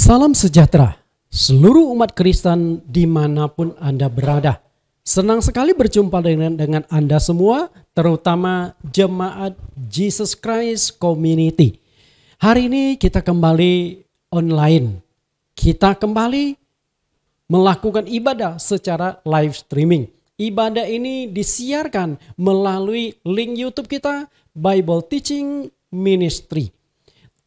Salam sejahtera seluruh umat Kristen dimanapun Anda berada. Senang sekali berjumpa dengan Anda semua, terutama jemaat Jesus Christ Community. Hari ini kita kembali online. Kita kembali melakukan ibadah secara live streaming. Ibadah ini disiarkan melalui link YouTube kita, Bible Teaching Ministry.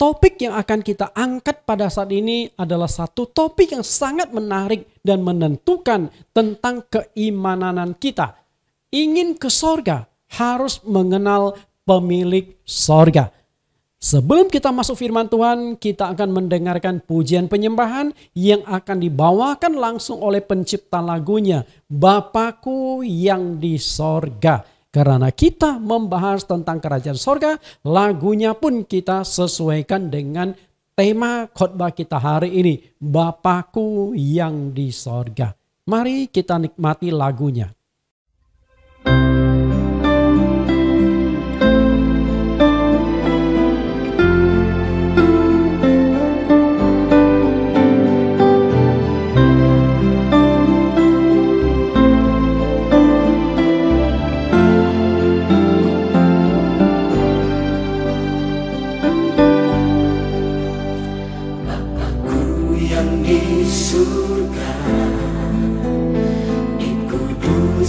Topik yang akan kita angkat pada saat ini adalah satu topik yang sangat menarik dan menentukan tentang keimanan kita. Ingin ke sorga harus mengenal pemilik sorga. Sebelum kita masuk firman Tuhan, kita akan mendengarkan pujian penyembahan yang akan dibawakan langsung oleh pencipta lagunya, Bapakku yang di sorga. Karena kita membahas tentang kerajaan sorga, lagunya pun kita sesuaikan dengan tema khotbah kita hari ini, Bapakku yang di sorga. Mari kita nikmati lagunya. Surga di kudus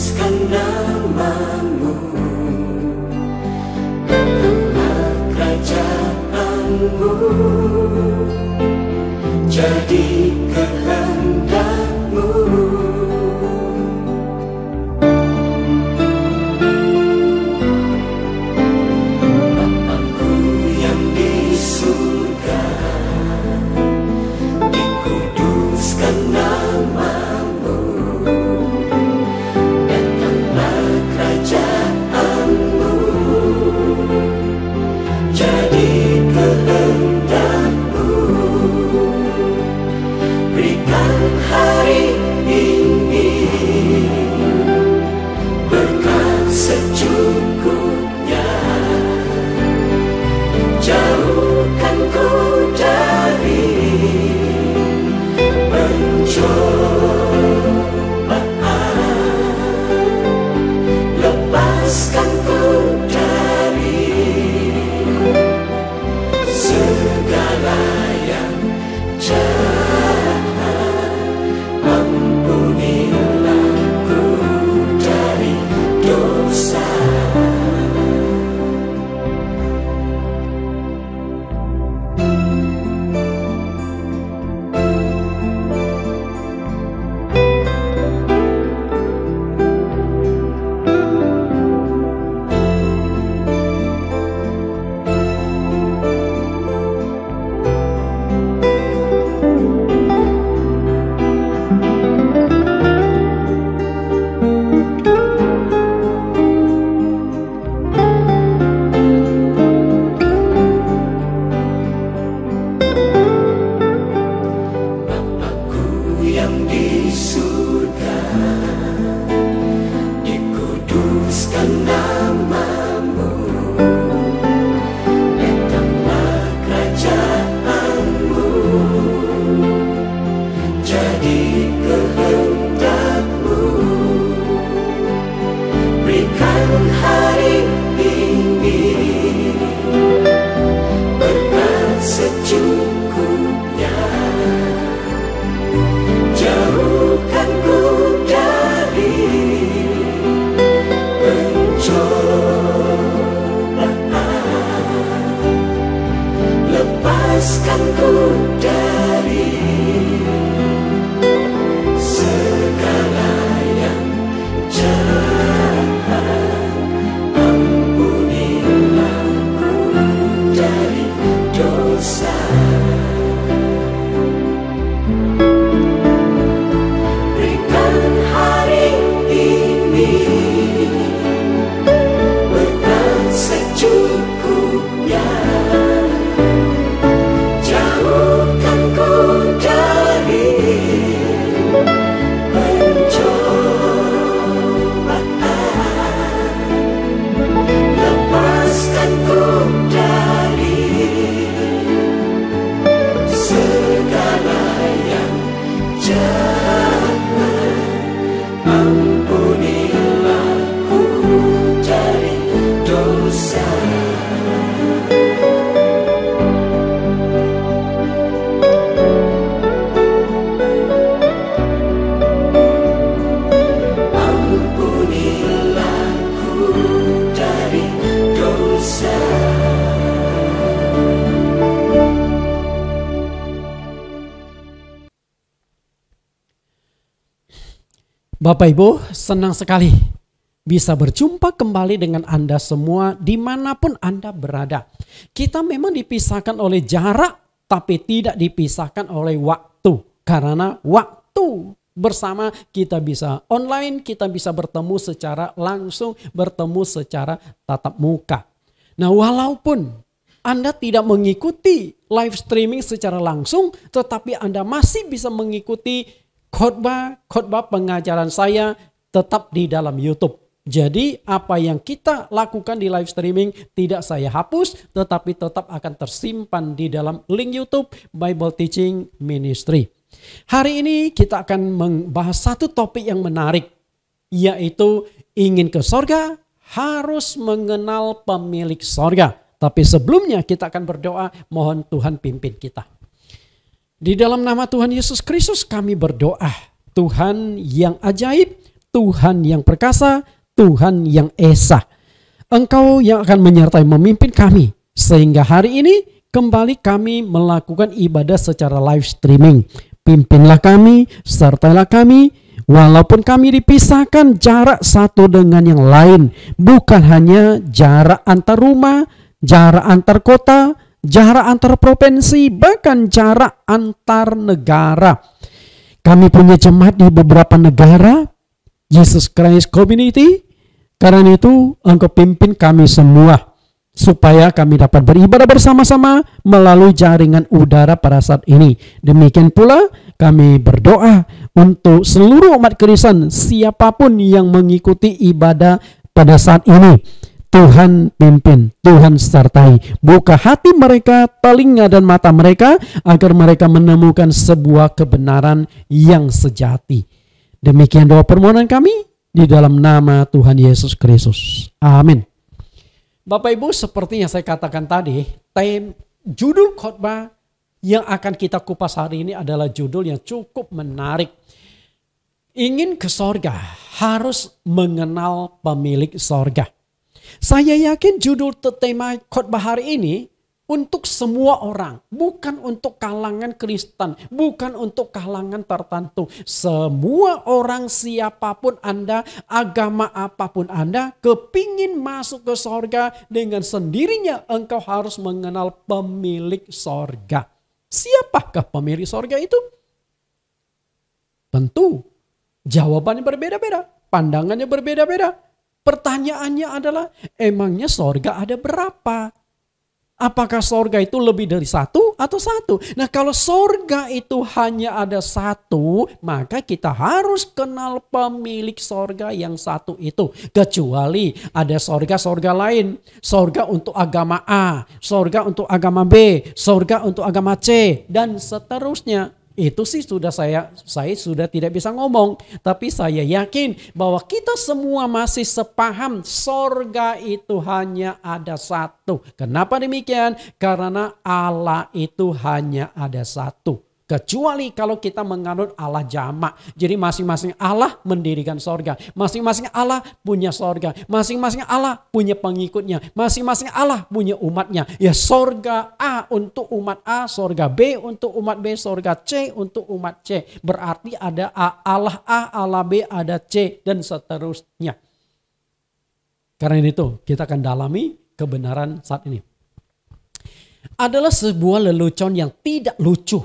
Bapak Ibu, senang sekali bisa berjumpa kembali dengan Anda semua dimanapun Anda berada. Kita memang dipisahkan oleh jarak, tapi tidak dipisahkan oleh waktu. Karena waktu bersama kita bisa online, kita bisa bertemu secara langsung, bertemu secara tatap muka. Nah, walaupun Anda tidak mengikuti live streaming secara langsung, tetapi Anda masih bisa mengikuti khotbah pengajaran saya tetap di dalam YouTube. Jadi apa yang kita lakukan di live streaming tidak saya hapus, tetapi tetap akan tersimpan di dalam link YouTube Bible Teaching Ministry. Hari ini kita akan membahas satu topik yang menarik, yaitu ingin ke sorga harus mengenal pemilik sorga. Tapi sebelumnya kita akan berdoa, mohon Tuhan pimpin kita. Di dalam nama Tuhan Yesus Kristus kami berdoa. Tuhan yang ajaib, Tuhan yang perkasa, Tuhan yang esa. Engkau yang akan menyertai memimpin kami. Sehingga hari ini kembali kami melakukan ibadah secara live streaming. Pimpinlah kami, sertailah kami. Walaupun kami dipisahkan jarak satu dengan yang lain. Bukan hanya jarak antar rumah, jarak antar kota, jarak antar provinsi, bahkan jarak antar negara. Kami punya jemaat di beberapa negara, Jesus Christ Community. Karena itu Engkau pimpin kami semua, supaya kami dapat beribadah bersama-sama melalui jaringan udara pada saat ini. Demikian pula kami berdoa untuk seluruh umat Kristen, siapapun yang mengikuti ibadah pada saat ini. Tuhan pimpin, Tuhan sertai. Buka hati mereka, telinga dan mata mereka, agar mereka menemukan sebuah kebenaran yang sejati. Demikian doa permohonan kami di dalam nama Tuhan Yesus Kristus. Amin. Bapak Ibu, seperti yang saya katakan tadi, judul khotbah yang akan kita kupas hari ini adalah judul yang cukup menarik. Ingin ke sorga harus mengenal pemilik sorga. Saya yakin judul tema khotbah hari ini untuk semua orang, bukan untuk kalangan Kristen, bukan untuk kalangan tertentu. Semua orang, siapapun Anda, agama apapun Anda, kepingin masuk ke sorga, dengan sendirinya engkau harus mengenal pemilik sorga. Siapakah pemilik sorga itu? Tentu jawabannya berbeda-beda, pandangannya berbeda-beda. Pertanyaannya adalah, emangnya sorga ada berapa? Apakah sorga itu lebih dari satu atau satu? Nah, kalau sorga itu hanya ada satu, maka kita harus kenal pemilik sorga yang satu itu. Kecuali ada sorga-sorga lain. Sorga untuk agama A, sorga untuk agama B, sorga untuk agama C, dan seterusnya. Itu sih saya sudah tidak bisa ngomong. Tapi saya yakin bahwa kita semua masih sepaham sorga itu hanya ada satu. Kenapa demikian? Karena Allah itu hanya ada satu. Kecuali kalau kita menganut Allah jamak. Jadi masing-masing Allah mendirikan sorga. Masing-masing Allah punya sorga. Masing-masing Allah punya pengikutnya. Masing-masing Allah punya umatnya. Ya, sorga A untuk umat A, sorga B untuk umat B, sorga C untuk umat C. Berarti ada Allah A, Allah B, ada C, dan seterusnya. Karena itu kita akan dalami kebenaran saat ini. Adalah sebuah lelucon yang tidak lucu.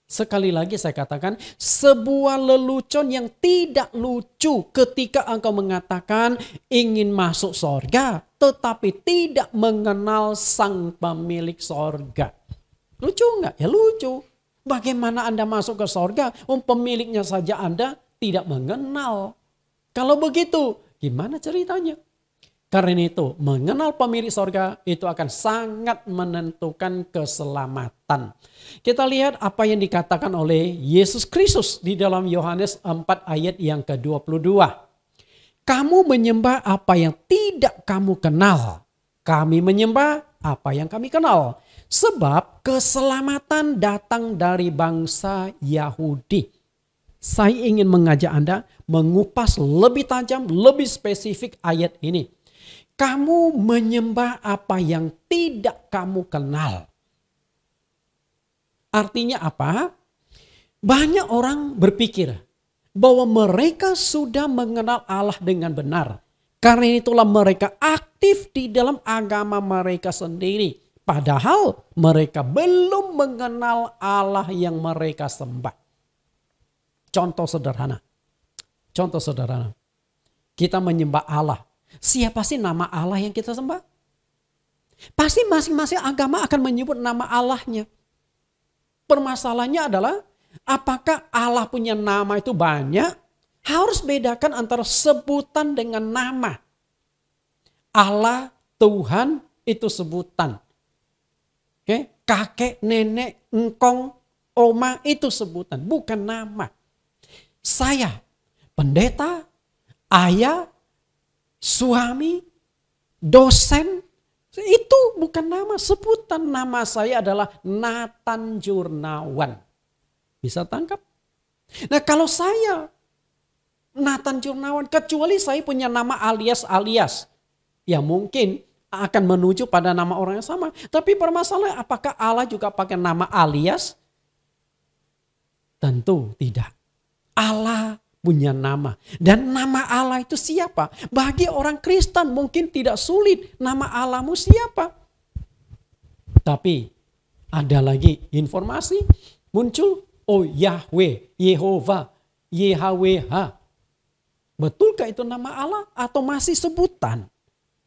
Sekali lagi saya katakan, sebuah lelucon yang tidak lucu ketika engkau mengatakan ingin masuk sorga, tetapi tidak mengenal sang pemilik sorga. Lucu enggak? Ya lucu. Bagaimana Anda masuk ke sorga? Pemiliknya saja Anda tidak mengenal. Kalau begitu, gimana ceritanya? Karena itu, mengenal pemilik sorga itu akan sangat menentukan keselamatan. Kita lihat apa yang dikatakan oleh Yesus Kristus di dalam Yohanes 4 ayat yang ke-22. Kamu menyembah apa yang tidak kamu kenal. Kami menyembah apa yang kami kenal. Sebab keselamatan datang dari bangsa Yahudi. Saya ingin mengajak Anda mengupas lebih tajam, lebih spesifik ayat ini. Kamu menyembah apa yang tidak kamu kenal. Artinya apa? Banyak orang berpikir bahwa mereka sudah mengenal Allah dengan benar. Karena itulah mereka aktif di dalam agama mereka sendiri. Padahal mereka belum mengenal Allah yang mereka sembah. Contoh sederhana. Kita menyembah Allah. Siapa sih nama Allah yang kita sembah? Pasti masing-masing agama akan menyebut nama Allahnya. Permasalahannya adalah apakah Allah punya nama itu banyak? Harus bedakan antara sebutan dengan nama. Allah, Tuhan itu sebutan. Oke? Kakek, nenek, engkong, oma itu sebutan, bukan nama. Saya, pendeta, ayah, suami, dosen, itu bukan nama, sebutan. Nama saya adalah Nathan Jurnawan. Bisa tangkap? Nah kalau saya Nathan Jurnawan, kecuali saya punya nama alias, ya mungkin akan menuju pada nama orang yang sama. Tapi permasalahan apakah Allah juga pakai nama alias? Tentu tidak. Allah punya nama. Dan nama Allah itu siapa? Bagi orang Kristen mungkin tidak sulit. Nama Allahmu siapa? Tapi ada lagi informasi muncul. Oh Yahweh, Yehova, YHWH. Betulkah itu nama Allah atau masih sebutan?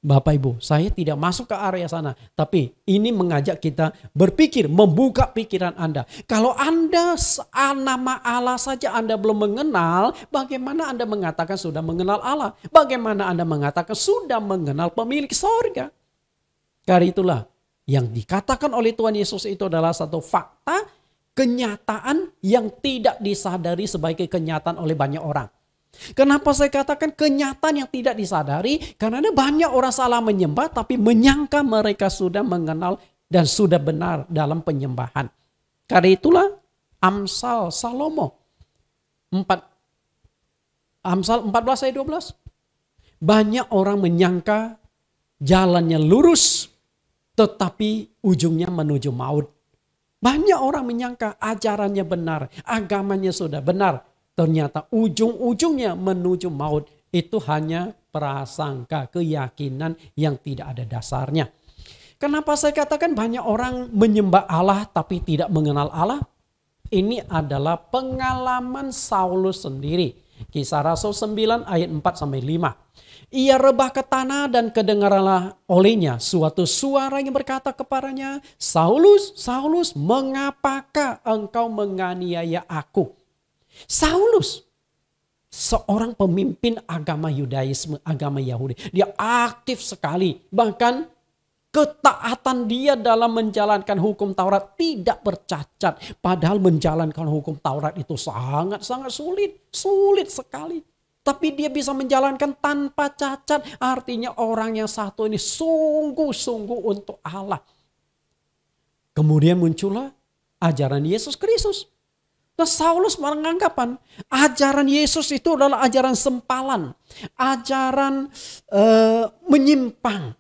Bapak Ibu, saya tidak masuk ke area sana. Tapi ini mengajak kita berpikir, membuka pikiran Anda. Kalau Anda nama Allah saja Anda belum mengenal, bagaimana Anda mengatakan sudah mengenal Allah? Bagaimana Anda mengatakan sudah mengenal pemilik sorga? Karena itulah yang dikatakan oleh Tuhan Yesus itu adalah satu fakta, kenyataan yang tidak disadari sebagai kenyataan oleh banyak orang. Kenapa saya katakan kenyataan yang tidak disadari? Karena ada banyak orang salah menyembah tapi menyangka mereka sudah mengenal dan sudah benar dalam penyembahan. Karena itulah Amsal Salomo 14 ayat 12. Banyak orang menyangka jalannya lurus tetapi ujungnya menuju maut. Banyak orang menyangka ajarannya benar, agamanya sudah benar. Ternyata ujung-ujungnya menuju maut. Itu hanya prasangka, keyakinan yang tidak ada dasarnya. Kenapa saya katakan banyak orang menyembah Allah tapi tidak mengenal Allah? Ini adalah pengalaman Saulus sendiri. Kisah Rasul 9 ayat 4-5. Ia rebah ke tanah dan kedengaranlah olehnya suatu suara yang berkata kepadanya, Saulus, Saulus, mengapakah engkau menganiaya aku? Saulus, seorang pemimpin agama Yudaisme, agama Yahudi. Dia aktif sekali. Bahkan ketaatan dia dalam menjalankan hukum Taurat tidak bercacat. Padahal menjalankan hukum Taurat itu sangat-sangat sulit. Sulit sekali. Tapi dia bisa menjalankan tanpa cacat. Artinya orang yang satu ini sungguh-sungguh untuk Allah. Kemudian muncullah ajaran Yesus Kristus. Nah, Saulus beranggapan ajaran Yesus itu adalah ajaran sempalan, ajaran menyimpang.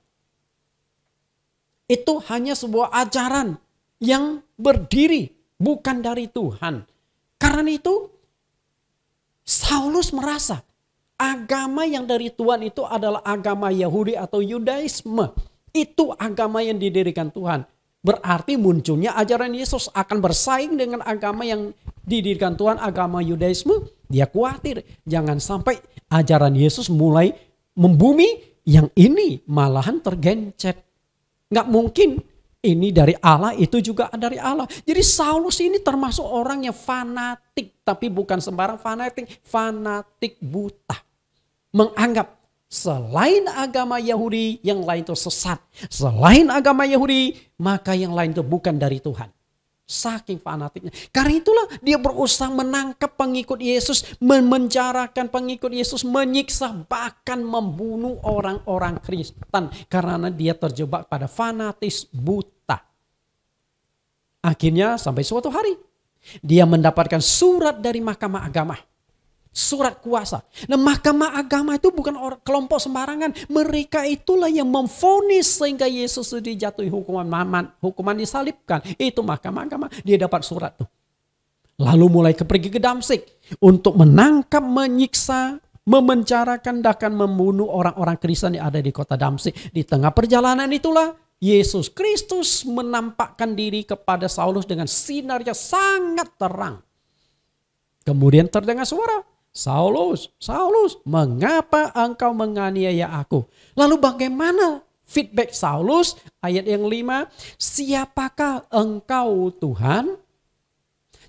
Itu hanya sebuah ajaran yang berdiri bukan dari Tuhan. Karena itu Saulus merasa agama yang dari Tuhan itu adalah agama Yahudi atau Yudaisme. Itu agama yang didirikan Tuhan. Berarti munculnya ajaran Yesus akan bersaing dengan agama yang didirikan Tuhan, agama Yudaisme. Dia khawatir jangan sampai ajaran Yesus mulai membumi, yang ini malahan tergencet. Nggak mungkin ini dari Allah, itu juga dari Allah. Jadi Saulus ini termasuk orang yang fanatik, tapi bukan sembarang fanatik, fanatik buta. Menganggap selain agama Yahudi, yang lain itu sesat. Selain agama Yahudi, maka yang lain itu bukan dari Tuhan. Saking fanatiknya. Karena itulah dia berusaha menangkap pengikut Yesus, memenjarakan pengikut Yesus, menyiksa, bahkan membunuh orang-orang Kristen. Karena dia terjebak pada fanatis buta. Akhirnya sampai suatu hari, dia mendapatkan surat dari Mahkamah Agama. surat kuasa. Nah, mahkamah agama itu bukan kelompok sembarangan. Mereka itulah yang memvonis sehingga Yesus dijatuhi hukuman disalibkan. Itu mahkamah agama. Dia dapat surat tuh. Lalu mulai pergi ke Damsyik untuk menangkap, menyiksa, memenjarakan, bahkan membunuh orang-orang Kristen yang ada di kota Damsyik. Di tengah perjalanan itulah Yesus Kristus menampakkan diri kepada Saulus dengan sinarnya sangat terang. Kemudian terdengar suara, Saulus, Saulus, mengapa engkau menganiaya aku? Lalu bagaimana feedback Saulus? Ayat yang 5, siapakah engkau Tuhan?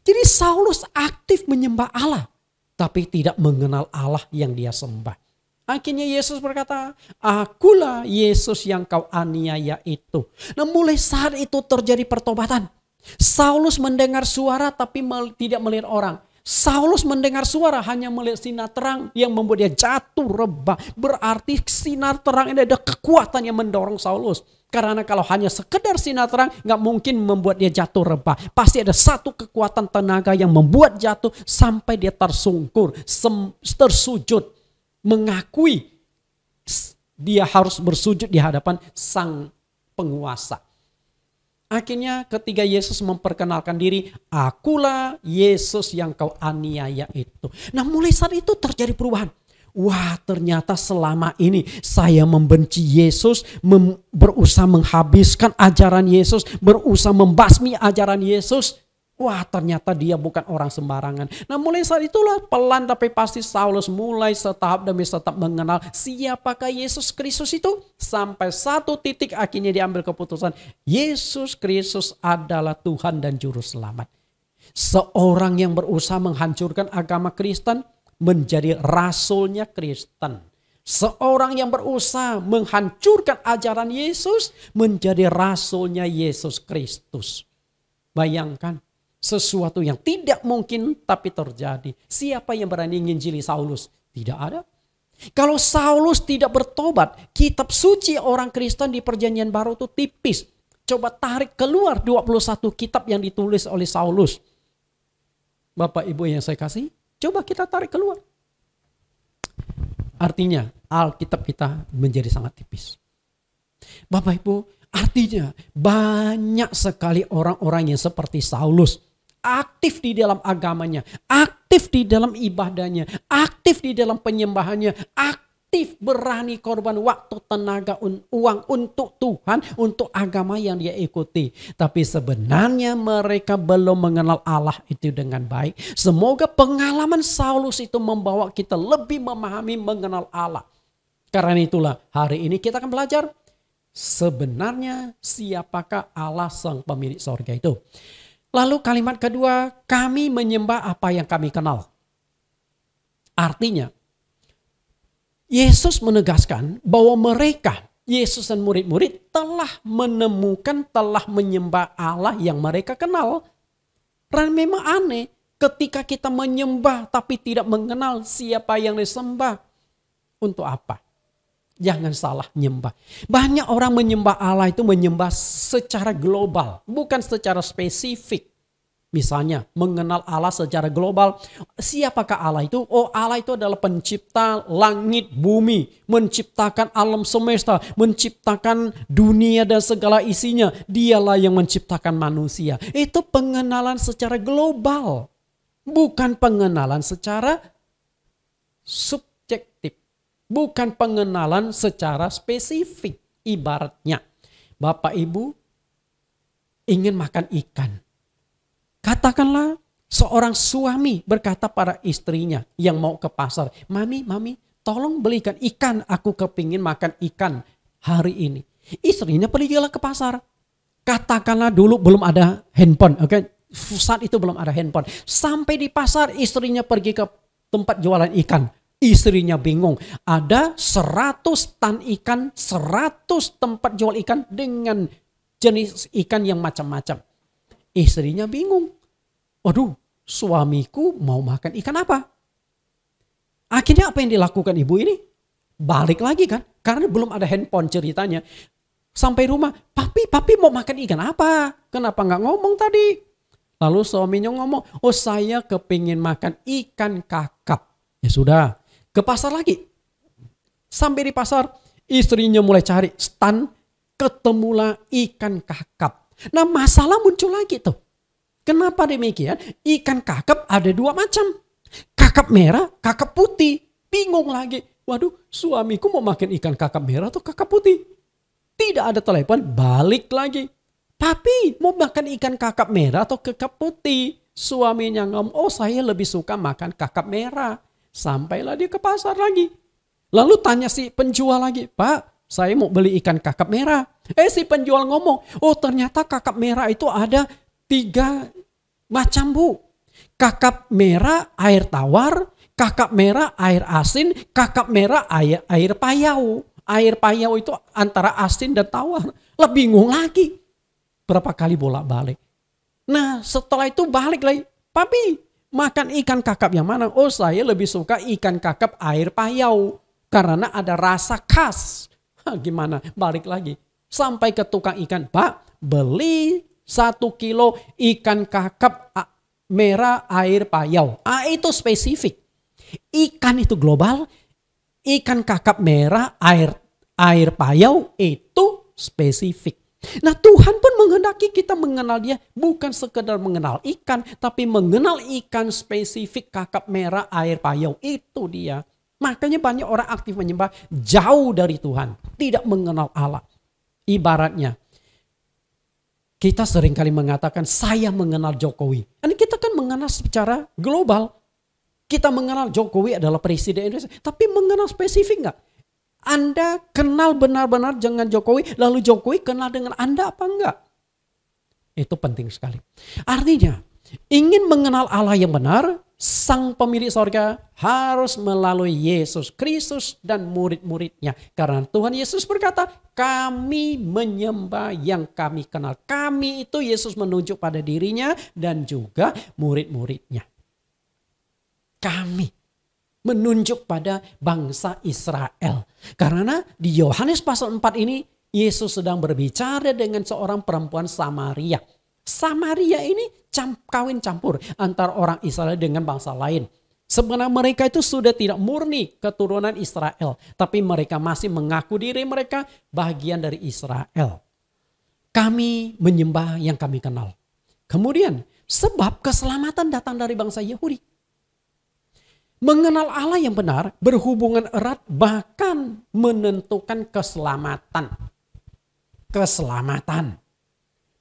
Jadi Saulus aktif menyembah Allah, tapi tidak mengenal Allah yang dia sembah. Akhirnya Yesus berkata, akulah Yesus yang kau aniaya itu. Nah, mulai saat itu terjadi pertobatan. Saulus mendengar suara tapi tidak melihat orang. Saulus mendengar suara hanya melihat sinar terang yang membuat dia jatuh rebah. Berarti sinar terang ini ada kekuatan yang mendorong Saulus. Karena kalau hanya sekedar sinar terang gak mungkin membuat dia jatuh rebah. Pasti ada satu kekuatan tenaga yang membuat jatuh sampai dia tersungkur, tersujud. Mengakui dia harus bersujud di hadapan sang penguasa. Akhirnya ketika Yesus memperkenalkan diri, akulah Yesus yang kau aniaya itu. Nah, mulai saat itu terjadi perubahan. Wah, ternyata selama ini saya membenci Yesus, berusaha menghabiskan ajaran Yesus, berusaha membasmi ajaran Yesus. Wah, ternyata dia bukan orang sembarangan. Nah, mulai saat itulah pelan tapi pasti Saulus mulai setahap demi setahap mengenal siapakah Yesus Kristus itu. Sampai satu titik akhirnya diambil keputusan, Yesus Kristus adalah Tuhan dan Juru Selamat. Seorang yang berusaha menghancurkan agama Kristen menjadi rasulnya Kristen. Seorang yang berusaha menghancurkan ajaran Yesus menjadi rasulnya Yesus Kristus. Bayangkan. Sesuatu yang tidak mungkin tapi terjadi. Siapa yang berani nginjili Saulus? Tidak ada. Kalau Saulus tidak bertobat, kitab suci orang Kristen di perjanjian baru itu tipis. Coba tarik keluar 21 kitab yang ditulis oleh Saulus. Bapak Ibu yang saya kasih, coba kita tarik keluar. Artinya Alkitab kita menjadi sangat tipis. Bapak Ibu, artinya banyak sekali orang-orang yang seperti Saulus. Aktif di dalam agamanya, aktif di dalam ibadahnya, aktif di dalam penyembahannya, aktif berani korban waktu, tenaga, uang untuk Tuhan, untuk agama yang dia ikuti. Tapi sebenarnya mereka belum mengenal Allah itu dengan baik. Semoga pengalaman Saulus itu membawa kita lebih memahami mengenal Allah. Karena itulah hari ini kita akan belajar sebenarnya siapakah Allah sang pemilik sorga itu. Lalu kalimat kedua, kami menyembah apa yang kami kenal. Artinya, Yesus menegaskan bahwa mereka, Yesus dan murid-murid telah menemukan, telah menyembah Allah yang mereka kenal. Dan memang aneh ketika kita menyembah tapi tidak mengenal siapa yang disembah. Untuk apa? Jangan salah nyembah. Banyak orang menyembah Allah itu menyembah secara global, bukan secara spesifik. Misalnya mengenal Allah secara global. Siapakah Allah itu? Oh, Allah itu adalah pencipta langit bumi, menciptakan alam semesta, menciptakan dunia dan segala isinya. Dialah yang menciptakan manusia. Itu pengenalan secara global, bukan pengenalan secara subjektif. Bukan pengenalan secara spesifik. Ibaratnya, Bapak Ibu ingin makan ikan. Katakanlah seorang suami berkata pada istrinya yang mau ke pasar. Mami, tolong belikan ikan. Aku kepingin makan ikan hari ini. Istrinya pergilah ke pasar. Katakanlah dulu belum ada handphone. Oke? Saat itu belum ada handphone. Sampai di pasar istrinya pergi ke tempat jualan ikan. Istrinya bingung, ada 100 tan ikan, 100 tempat jual ikan dengan jenis ikan yang macam-macam. Istrinya bingung, waduh suamiku mau makan ikan apa? Akhirnya apa yang dilakukan ibu ini? Balik lagi kan, karena belum ada handphone ceritanya. Sampai rumah, papi mau makan ikan apa? Kenapa gak ngomong tadi? Lalu suaminya ngomong, oh saya kepingin makan ikan kakap. Ya sudah, ke pasar lagi. Sampai di pasar, istrinya mulai cari stan, ketemulah ikan kakap. Nah, masalah muncul lagi tuh. Kenapa demikian? Ikan kakap ada dua macam. Kakap merah, kakap putih. Bingung lagi. Waduh, suamiku mau makan ikan kakap merah atau kakap putih? Tidak ada telepon, balik lagi. Papi, mau makan ikan kakap merah atau kakap putih? Suaminya ngomong, oh saya lebih suka makan kakap merah. Sampailah dia ke pasar lagi. Lalu tanya si penjual lagi, Pak, saya mau beli ikan kakap merah. Si penjual ngomong, oh ternyata kakap merah itu ada 3 macam bu. Kakap merah air tawar, kakap merah air asin, kakap merah air payau. Air payau itu antara asin dan tawar. Lah bingung lagi. Berapa kali bolak-balik. Nah setelah itu balik lagi. Papi makan ikan kakap yang mana? Oh saya lebih suka ikan kakap air payau. Karena ada rasa khas. Gimana? Balik lagi. Sampai ke tukang ikan. Pak beli 1 kilo ikan kakap merah air payau. Itu spesifik. Ikan itu global. Ikan kakap merah air payau itu spesifik. Nah Tuhan pun menghendaki kita mengenal dia. Bukan sekedar mengenal ikan. Tapi mengenal ikan spesifik kakap merah air payau. Itu dia. Makanya banyak orang aktif menyembah jauh dari Tuhan. Tidak mengenal Allah. Ibaratnya. Kita seringkali mengatakan saya mengenal Jokowi. Dan kita kan mengenal secara global. Kita mengenal Jokowi adalah presiden Indonesia. Tapi mengenal spesifik enggak? Anda kenal benar-benar dengan Jokowi. Lalu Jokowi kenal dengan Anda apa enggak? Itu penting sekali. Artinya ingin mengenal Allah yang benar. Sang pemilik sorga harus melalui Yesus Kristus dan murid-muridnya. Karena Tuhan Yesus berkata, kami menyembah yang kami kenal. Kami itu Yesus menunjuk pada dirinya dan juga murid-muridnya. Kami menunjuk pada bangsa Israel. Karena di Yohanes pasal 4 ini Yesus sedang berbicara dengan seorang perempuan Samaria. Samaria ini kawin campur antara orang Israel dengan bangsa lain. Sebenarnya mereka itu sudah tidak murni keturunan Israel. Tapi mereka masih mengaku diri mereka bagian dari Israel. Kami menyembah yang kami kenal. Kemudian sebab keselamatan datang dari bangsa Yahudi. Mengenal Allah yang benar berhubungan erat bahkan menentukan keselamatan. Keselamatan.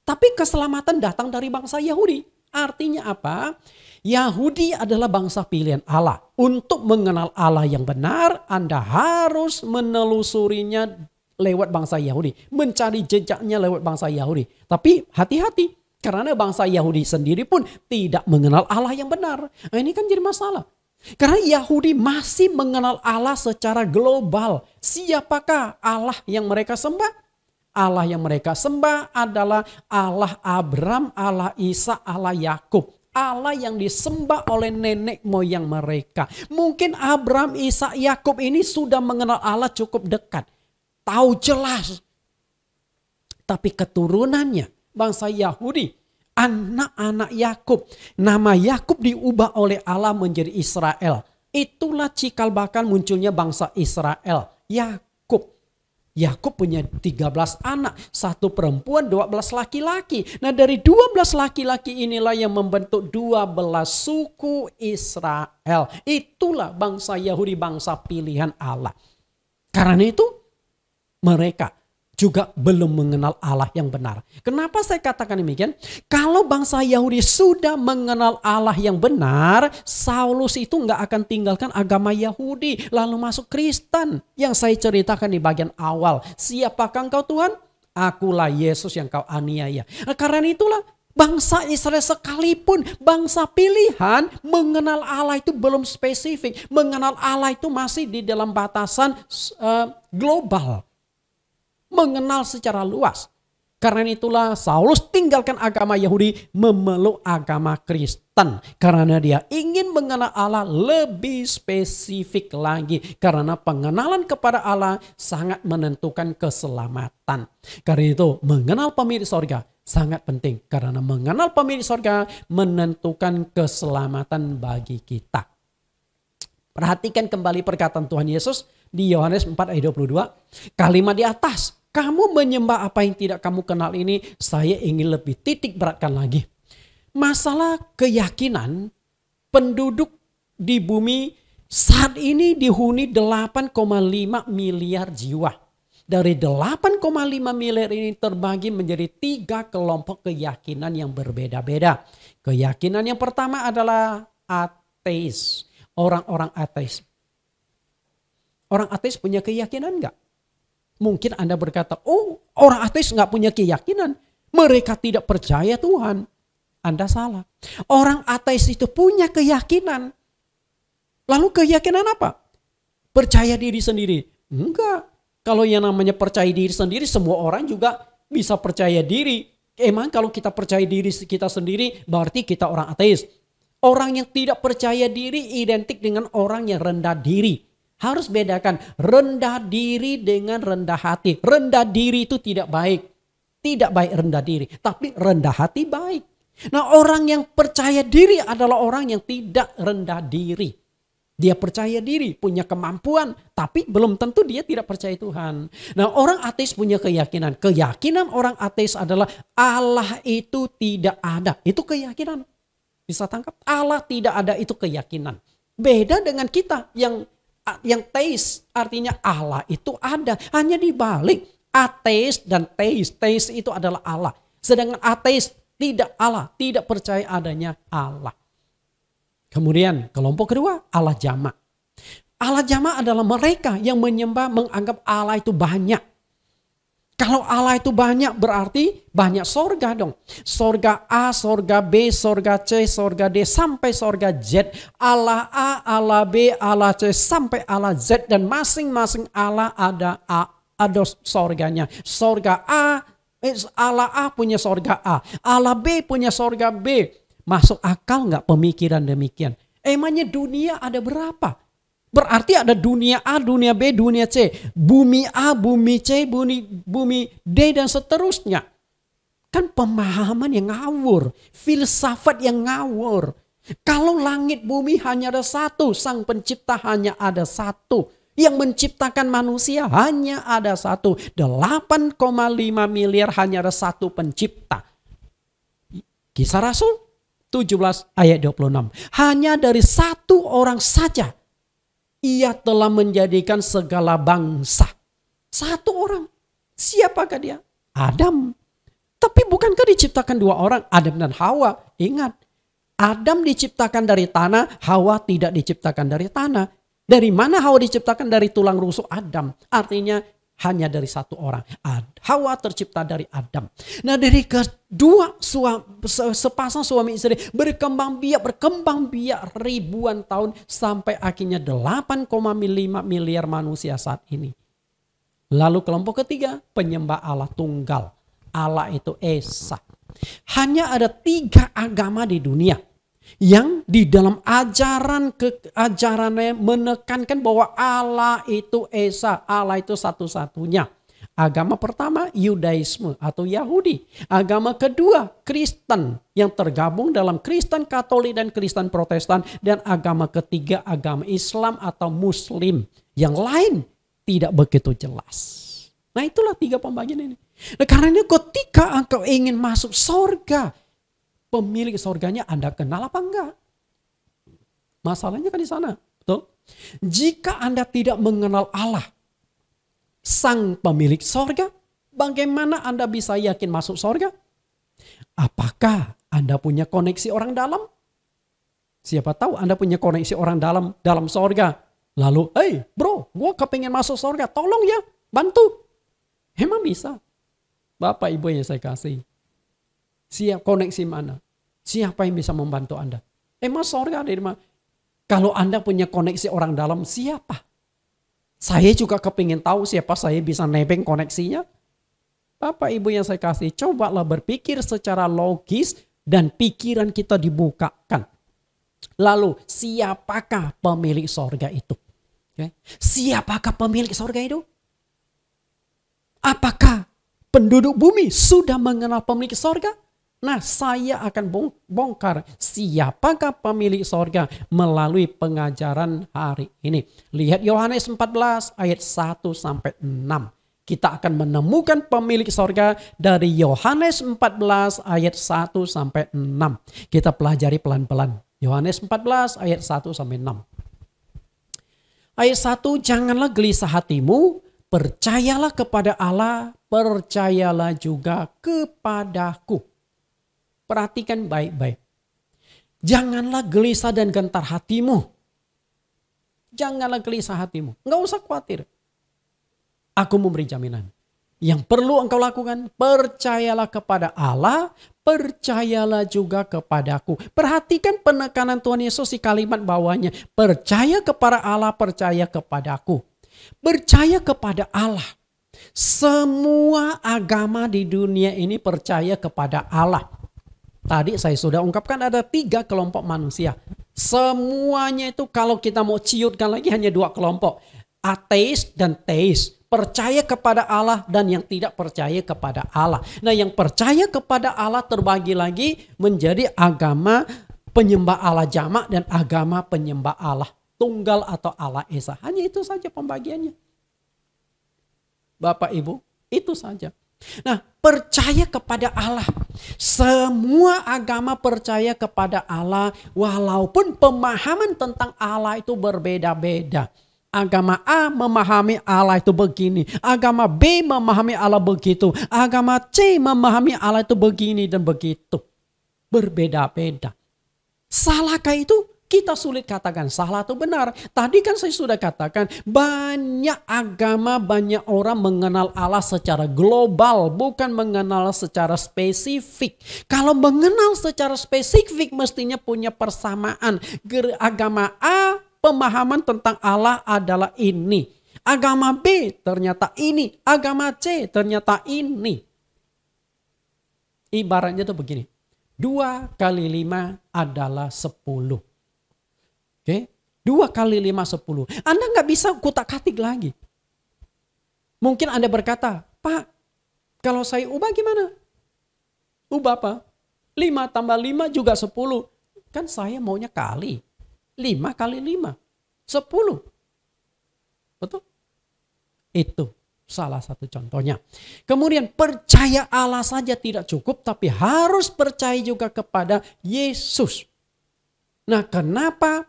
Tapi keselamatan datang dari bangsa Yahudi. Artinya apa? Yahudi adalah bangsa pilihan Allah. Untuk mengenal Allah yang benar, Anda harus menelusurinya lewat bangsa Yahudi. Mencari jejaknya lewat bangsa Yahudi. Tapi hati-hati. Karena bangsa Yahudi sendiri pun tidak mengenal Allah yang benar. Nah, ini kan jadi masalah. Karena Yahudi masih mengenal Allah secara global. Siapakah Allah yang mereka sembah? Allah yang mereka sembah adalah Allah Abraham, Allah Isa, Allah Yakub. Allah yang disembah oleh nenek moyang mereka. Mungkin Abraham, Isa, Yakub ini sudah mengenal Allah cukup dekat. Tahu jelas. Tapi keturunannya bangsa Yahudi, anak-anak Yakub. Nama Yakub diubah oleh Allah menjadi Israel. Itulah cikal bakal munculnya bangsa Israel. Yakub punya 13 anak, 1 perempuan, 12 laki-laki. Nah dari 12 laki-laki inilah yang membentuk 12 suku Israel. Itulah bangsa Yahudi, bangsa pilihan Allah. Karena itu mereka juga belum mengenal Allah yang benar. Kenapa saya katakan demikian? Kalau bangsa Yahudi sudah mengenal Allah yang benar, Saulus itu nggak akan tinggalkan agama Yahudi lalu masuk Kristen. Yang saya ceritakan di bagian awal. Siapakah engkau Tuhan? Akulah Yesus yang kau aniaya. Nah, karena itulah bangsa Israel sekalipun bangsa pilihan mengenal Allah itu belum spesifik. Mengenal Allah itu masih di dalam batasan global. Mengenal secara luas. Karena itulah Saulus tinggalkan agama Yahudi memeluk agama Kristen. Karena dia ingin mengenal Allah lebih spesifik lagi. Karena pengenalan kepada Allah sangat menentukan keselamatan. Karena itu mengenal pemilik sorga sangat penting. Karena mengenal pemilik sorga menentukan keselamatan bagi kita. Perhatikan kembali perkataan Tuhan Yesus di Yohanes 4 ayat 22. Kalimat di atas, kamu menyembah apa yang tidak kamu kenal ini, saya ingin lebih titik beratkan lagi. Masalah keyakinan penduduk di bumi saat ini dihuni 8,5 miliar jiwa. Dari 8,5 miliar ini terbagi menjadi 3 kelompok keyakinan yang berbeda-beda. Keyakinan yang pertama adalah ateis. Orang-orang ateis. Orang ateis punya keyakinan enggak? Mungkin Anda berkata, oh orang ateis enggak punya keyakinan. Mereka tidak percaya Tuhan. Anda salah. Orang ateis itu punya keyakinan. Lalu keyakinan apa? Percaya diri sendiri. Enggak. Kalau yang namanya percaya diri sendiri, semua orang juga bisa percaya diri. Emang kalau kita percaya diri kita sendiri, berarti kita orang ateis. Orang yang tidak percaya diri identik dengan orang yang rendah diri. Harus bedakan rendah diri dengan rendah hati. Rendah diri itu tidak baik. Tidak baik rendah diri. Tapi rendah hati baik. Nah, orang yang percaya diri adalah orang yang tidak rendah diri. Dia percaya diri, punya kemampuan, tapi belum tentu dia tidak percaya Tuhan. Nah, orang ateis punya keyakinan. Keyakinan orang ateis adalah Allah itu tidak ada. Itu keyakinan. Bisa tangkap? Allah tidak ada, itu keyakinan. Beda dengan kita yang teis, artinya Allah itu ada. Hanya dibalik ateis dan teis. Teis itu adalah Allah. Sedangkan ateis tidak Allah, tidak percaya adanya Allah. Kemudian kelompok kedua, Allah jamak. Allah jamak adalah mereka yang menyembah, menganggap Allah itu banyak. Kalau Allah itu banyak berarti banyak sorga dong. Sorga A, sorga B, sorga C, sorga D, sampai sorga Z. Allah A, Allah B, Allah C, sampai Allah Z. Dan masing-masing Allah ada sorganya. Sorga A, Allah A punya sorga A. Allah B punya sorga B. Masuk akal nggak pemikiran demikian? Emangnya dunia ada berapa? Berarti ada dunia A, dunia B, dunia C. Bumi A, bumi C, bumi D dan seterusnya. Kan pemahaman yang ngawur. Filsafat yang ngawur. Kalau langit bumi hanya ada satu. Sang pencipta hanya ada satu. Yang menciptakan manusia hanya ada satu. 8,5 miliar hanya ada satu pencipta. Kisah Rasul 17 ayat 26. Hanya dari satu orang saja ia telah menjadikan segala bangsa. Satu orang. Siapakah dia? Adam. Tapi bukankah diciptakan dua orang? Adam dan Hawa. Ingat. Adam diciptakan dari tanah. Hawa tidak diciptakan dari tanah. Dari mana Hawa diciptakan? Dari tulang rusuk Adam. Artinya hanya dari satu orang. Hawa tercipta dari Adam. Nah, dari kedua sepasang suami istri berkembang biak ribuan tahun sampai akhirnya 8,5 miliar manusia saat ini. Lalu kelompok ketiga, penyembah Allah tunggal. Allah itu Esa. Hanya ada 3 agama di dunia yang di dalam ajarannya menekankan bahwa Allah itu Esa, Allah itu satu-satunya. Agama pertama Yudaisme atau Yahudi. Agama kedua Kristen yang tergabung dalam Kristen Katolik dan Kristen Protestan. Dan agama ketiga agama Islam atau Muslim. Yang lain tidak begitu jelas. Nah, itulah 3 pembagian ini. Nah, karena ini ketika engkau ingin masuk surga, pemilik surganya Anda kenal apa enggak? Masalahnya kan di sana. Betul? Jika Anda tidak mengenal Allah, sang pemilik surga, bagaimana Anda bisa yakin masuk surga? Apakah Anda punya koneksi orang dalam? Siapa tahu Anda punya koneksi orang dalam surga. Lalu, hey bro, gue kepengen masuk surga, tolong ya, bantu. Emang bisa? Bapak Ibu yang saya kasih. Siap koneksi mana? Siapa yang bisa membantu Anda? Emang surga ada di mana? Kalau Anda punya koneksi orang dalam, siapa? Saya juga kepingin tahu siapa saya bisa nebeng koneksinya. Bapak Ibu yang saya kasih, cobalah berpikir secara logis dan pikiran kita dibukakan. Lalu siapakah pemilik surga itu? Okay. Siapakah pemilik surga itu? Apakah penduduk bumi sudah mengenal pemilik surga? Nah, saya akan bongkar siapakah pemilik sorga melalui pengajaran hari ini. Lihat Yohanes 14 ayat 1 sampai 6. Kita akan menemukan pemilik sorga dari Yohanes 14 ayat 1 sampai 6. Kita pelajari pelan-pelan. Yohanes 14 ayat 1 sampai 6. Ayat 1, janganlah gelisah hatimu, percayalah kepada Allah, percayalah juga kepadaku. Perhatikan baik-baik. Janganlah gelisah dan gentar hatimu. Janganlah gelisah hatimu. Enggak usah khawatir. Aku memberi jaminan. Yang perlu engkau lakukan, percayalah kepada Allah, percayalah juga kepadaku. Perhatikan penekanan Tuhan Yesus di kalimat bawahnya. Percaya kepada Allah, percaya kepadaku. Percaya kepada Allah. Semua agama di dunia ini percaya kepada Allah. Tadi saya sudah ungkapkan ada 3 kelompok manusia. Semuanya itu kalau kita mau ciutkan lagi hanya 2 kelompok. Ateis dan teis. Percaya kepada Allah dan yang tidak percaya kepada Allah. Nah, yang percaya kepada Allah terbagi lagi menjadi agama penyembah Allah jamak dan agama penyembah Allah tunggal atau Allah Esa. Hanya itu saja pembagiannya. Bapak Ibu, itu saja. Nah, percaya kepada Allah. Semua agama percaya kepada Allah walaupun pemahaman tentang Allah itu berbeda-beda. Agama A memahami Allah itu begini. Agama B memahami Allah begitu. Agama C memahami Allah itu begini dan begitu. Berbeda-beda. Salahkah itu? Kita sulit katakan salah atau benar. Tadi kan saya sudah katakan banyak agama, banyak orang mengenal Allah secara global, bukan mengenal secara spesifik. Kalau mengenal secara spesifik mestinya punya persamaan. Agama A, pemahaman tentang Allah adalah ini. Agama B ternyata ini. Agama C ternyata ini. Ibaratnya tuh begini. 2 kali 5 adalah 10. Oke, 2 kali 5, 10. Anda nggak bisa kutak-katik lagi. Mungkin Anda berkata, Pak, kalau saya ubah gimana? Ubah apa? 5 tambah 5 juga 10. Kan saya maunya kali. 5 kali 5, 10. Betul? Itu salah satu contohnya. Kemudian percaya Allah saja tidak cukup, tapi harus percaya juga kepada Yesus. Nah, kenapa?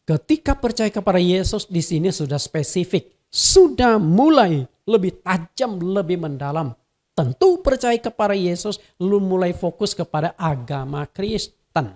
Ketika percaya kepada Yesus di sini sudah spesifik, sudah mulai lebih tajam, lebih mendalam. Tentu percaya kepada Yesus lu mulai fokus kepada agama Kristen.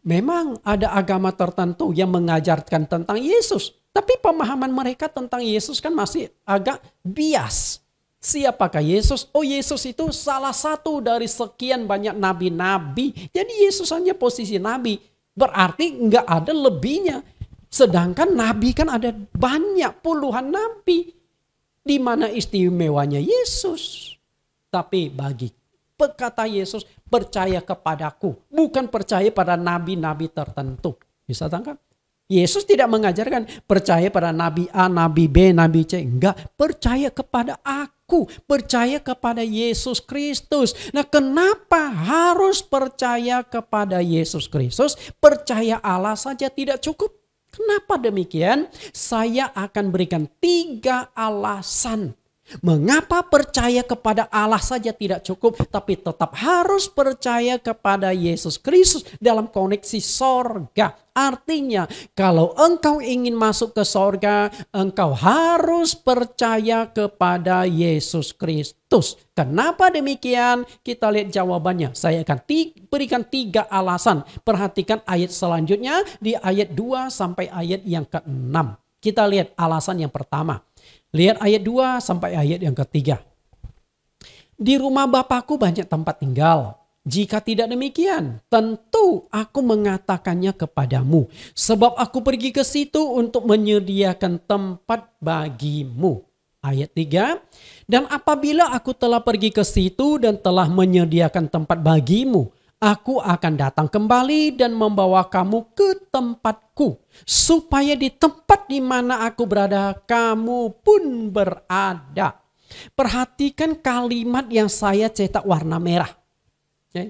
Memang ada agama tertentu yang mengajarkan tentang Yesus, tapi pemahaman mereka tentang Yesus kan masih agak bias. Siapakah Yesus? Oh, Yesus itu salah satu dari sekian banyak nabi-nabi. Jadi Yesus hanya posisi nabi. Berarti nggak ada lebihnya. Sedangkan nabi kan ada banyak puluhan nabi. Di mana istimewanya Yesus? Tapi bagi kata Yesus, percaya kepadaku. Bukan percaya pada nabi-nabi tertentu. Bisa tangkap? Yesus tidak mengajarkan percaya pada nabi A, nabi B, nabi C. Enggak, percaya kepada aku. Percaya kepada Yesus Kristus. Nah, kenapa harus percaya kepada Yesus Kristus? Percaya Allah saja tidak cukup. Kenapa demikian? Saya akan berikan 3 alasan. Mengapa percaya kepada Allah saja tidak cukup, tapi tetap harus percaya kepada Yesus Kristus dalam koneksi sorga. Artinya, kalau engkau ingin masuk ke sorga, engkau harus percaya kepada Yesus Kristus. Kenapa demikian? Kita lihat jawabannya. Saya akan berikan 3 alasan. Perhatikan ayat selanjutnya di ayat 2 sampai ayat yang ke-6. Kita lihat alasan yang pertama. Lihat ayat 2 sampai ayat yang ketiga. Di rumah Bapakku banyak tempat tinggal. Jika tidak demikian, tentu aku mengatakannya kepadamu. Sebab aku pergi ke situ untuk menyediakan tempat bagimu. Ayat 3. Dan apabila aku telah pergi ke situ dan telah menyediakan tempat bagimu, aku akan datang kembali dan membawa kamu ke tempatku, supaya di tempat di mana aku berada, kamu pun berada. Perhatikan kalimat yang saya cetak warna merah.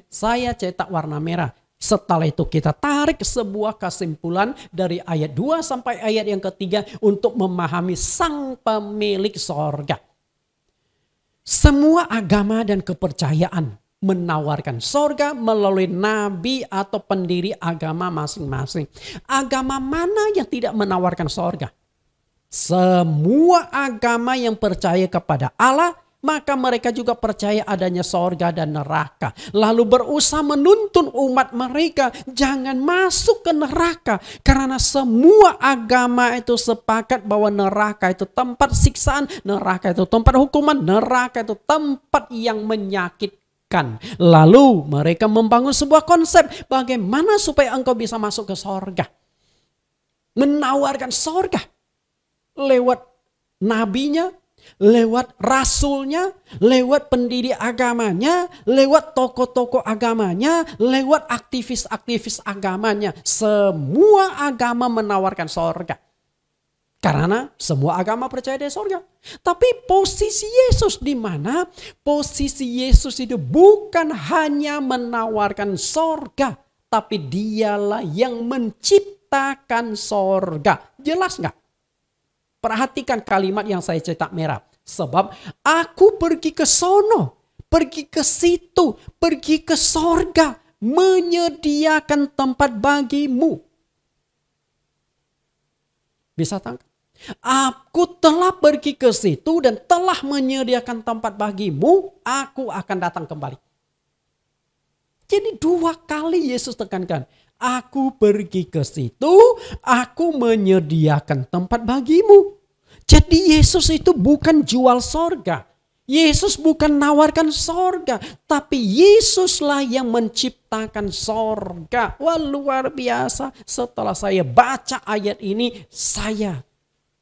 Saya cetak warna merah. Setelah itu kita tarik sebuah kesimpulan dari ayat 2 sampai ayat yang ketiga untuk memahami sang pemilik sorga. Semua agama dan kepercayaan menawarkan sorga melalui nabi atau pendiri agama masing-masing. Agama mana yang tidak menawarkan sorga? Semua agama yang percaya kepada Allah, maka mereka juga percaya adanya sorga dan neraka. Lalu berusaha menuntun umat mereka jangan masuk ke neraka. Karena semua agama itu sepakat bahwa neraka itu tempat siksaan, neraka itu tempat hukuman, neraka itu tempat yang menyakitkan. Lalu mereka membangun sebuah konsep bagaimana supaya engkau bisa masuk ke sorga. Menawarkan sorga lewat nabinya, lewat rasulnya, lewat pendiri agamanya, lewat tokoh-tokoh agamanya, lewat aktivis-aktivis agamanya. Semua agama menawarkan sorga. Karena semua agama percaya ada sorga. Tapi posisi Yesus di mana? Posisi Yesus itu bukan hanya menawarkan sorga, tapi dialah yang menciptakan sorga. Jelas nggak? Perhatikan kalimat yang saya cetak merah. Sebab aku pergi ke sono, pergi ke situ, pergi ke sorga, menyediakan tempat bagimu. Bisa tangkap? Aku telah pergi ke situ dan telah menyediakan tempat bagimu, aku akan datang kembali. Jadi 2 kali Yesus tekankan. Aku pergi ke situ, aku menyediakan tempat bagimu. Jadi Yesus itu bukan jual sorga. Yesus bukan nawarkan sorga. Tapi Yesuslah yang menciptakan sorga. Wah, luar biasa. Setelah saya baca ayat ini, saya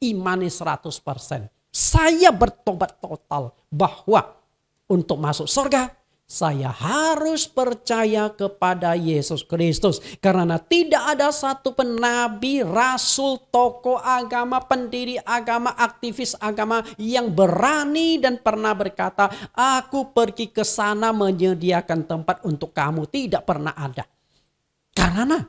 imani 100%. Saya bertobat total bahwa untuk masuk sorga, saya harus percaya kepada Yesus Kristus. Karena tidak ada satu nabi, rasul, tokoh agama, pendiri agama, aktivis agama yang berani dan pernah berkata, aku pergi ke sana menyediakan tempat untuk kamu. Tidak pernah ada. Karena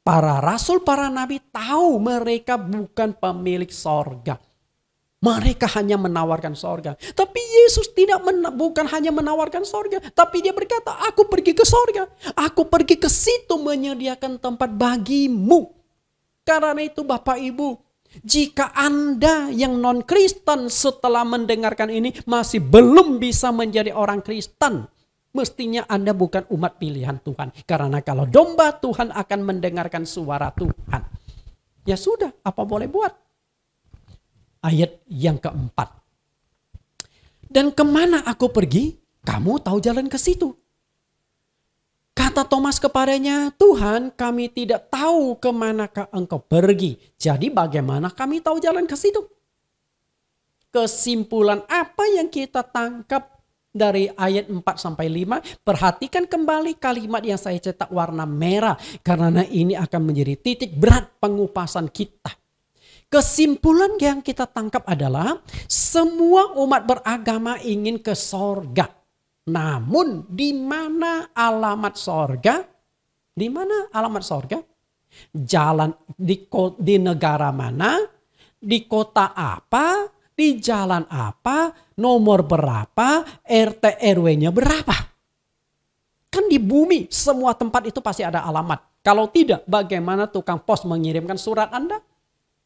para rasul, para nabi tahu mereka bukan pemilik sorga. Mereka hanya menawarkan sorga. Tapi Yesus bukan hanya menawarkan sorga. Tapi dia berkata, aku pergi ke sorga. Aku pergi ke situ menyediakan tempat bagimu. Karena itu Bapak Ibu, jika Anda yang non-Kristen setelah mendengarkan ini masih belum bisa menjadi orang Kristen, mestinya Anda bukan umat pilihan Tuhan. Karena kalau domba Tuhan akan mendengarkan suara Tuhan. Ya sudah, apa boleh buat? Ayat yang keempat. Dan kemana aku pergi? Kamu tahu jalan ke situ. Kata Thomas kepadanya, Tuhan, kami tidak tahu kemanakah engkau pergi. Jadi bagaimana kami tahu jalan ke situ? Kesimpulan apa yang kita tangkap dari ayat 4 sampai 5? Perhatikan kembali kalimat yang saya cetak warna merah. Karena ini akan menjadi titik berat pengupasan kita. Kesimpulan yang kita tangkap adalah semua umat beragama ingin ke sorga. Namun di mana alamat sorga? Di mana alamat sorga? Jalan di negara mana? Di kota apa? Di jalan apa? Nomor berapa? RT RW-nya berapa? Kan di bumi semua tempat itu pasti ada alamat. Kalau tidak, bagaimana tukang pos mengirimkan surat Anda?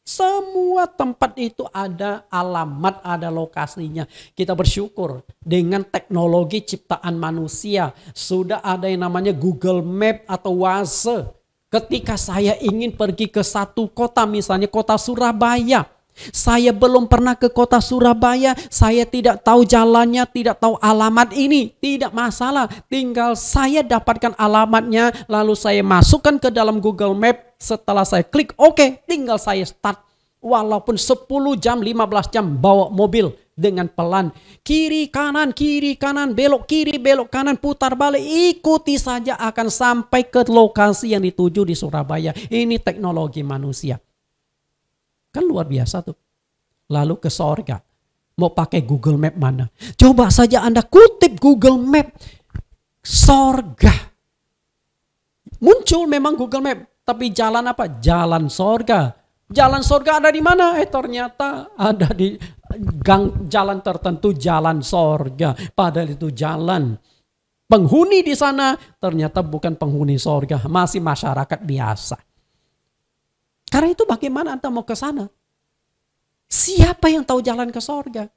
Semua tempat itu ada alamat, ada lokasinya. Kita bersyukur dengan teknologi ciptaan manusia. Sudah ada yang namanya Google Map atau Waze. Ketika saya ingin pergi ke satu kota, misalnya kota Surabaya. Saya belum pernah ke kota Surabaya, saya tidak tahu jalannya, tidak tahu alamat ini. Tidak masalah, tinggal saya dapatkan alamatnya, lalu saya masukkan ke dalam Google Map. Setelah saya klik oke, tinggal saya start. Walaupun 10 jam, 15 jam bawa mobil dengan pelan. Kiri kanan, belok kiri, belok kanan, putar balik. Ikuti saja akan sampai ke lokasi yang dituju di Surabaya. Ini teknologi manusia. Kan luar biasa tuh. Lalu ke sorga. Mau pakai Google Map mana? Coba saja Anda kutip Google Map. sorga. Muncul memang Google Map, tapi jalan apa? Jalan sorga. Jalan sorga ada di mana? Ternyata ada di jalan tertentu, jalan sorga. Padahal itu jalan. Penghuni di sana ternyata bukan penghuni sorga, masih masyarakat biasa. Karena itu bagaimana Anda mau ke sana? Siapa yang tahu jalan ke sorga?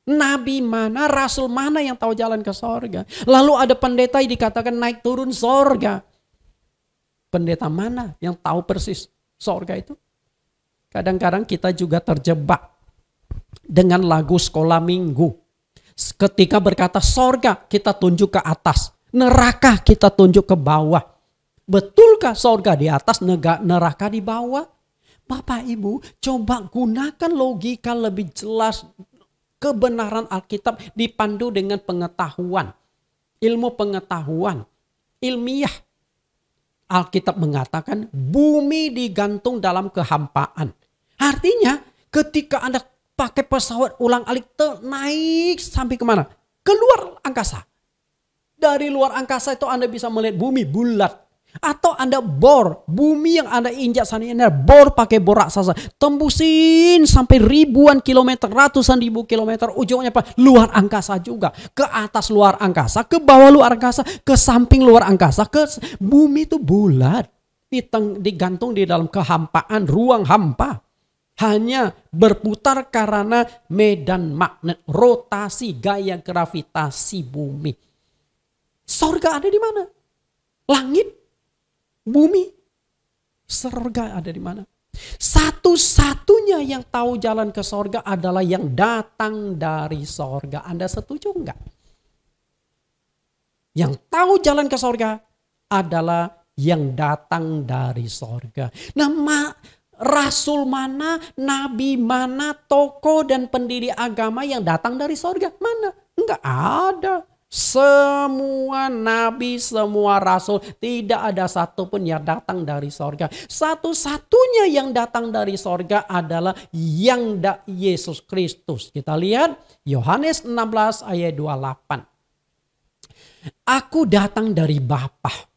Nabi mana, rasul mana yang tahu jalan ke sorga? Lalu ada pendeta yang dikatakan naik turun sorga. Pendeta mana yang tahu persis sorga itu? Kadang-kadang kita juga terjebak dengan lagu sekolah minggu. Ketika berkata sorga, kita tunjuk ke atas. Neraka kita tunjuk ke bawah. Betulkah sorga di atas, neraka di bawah? Bapak Ibu, coba gunakan logika lebih jelas. Kebenaran Alkitab dipandu dengan pengetahuan. Ilmu pengetahuan. Ilmiah. Alkitab mengatakan bumi digantung dalam kehampaan. Artinya ketika Anda pakai pesawat ulang-alik naik sampai kemana? Keluar angkasa. Dari luar angkasa itu Anda bisa melihat bumi bulat. Atau Anda bor, bumi yang Anda injak sana ini bor pakai bor raksasa. Tembusin sampai ribuan kilometer, ratusan ribu kilometer. Ujungnya apa? Luar angkasa juga. Ke atas luar angkasa, ke bawah luar angkasa, ke samping luar angkasa. Bumi itu bulat. Digantung di dalam kehampaan, ruang hampa. Hanya berputar karena medan magnet, rotasi, gaya gravitasi bumi. Sorga ada di mana? Langit. Bumi, sorga ada di mana? Satu-satunya yang tahu jalan ke sorga adalah yang datang dari sorga. Anda setuju enggak? Yang tahu jalan ke sorga adalah yang datang dari sorga. Nah, rasul mana, nabi mana, tokoh dan pendiri agama yang datang dari sorga? Mana? Enggak ada. Semua nabi, semua rasul, tidak ada satupun yang datang dari sorga. Satu-satunya yang datang dari sorga adalah Yesus Kristus. Kita lihat Yohanes 16 ayat 28. Aku datang dari Bapa.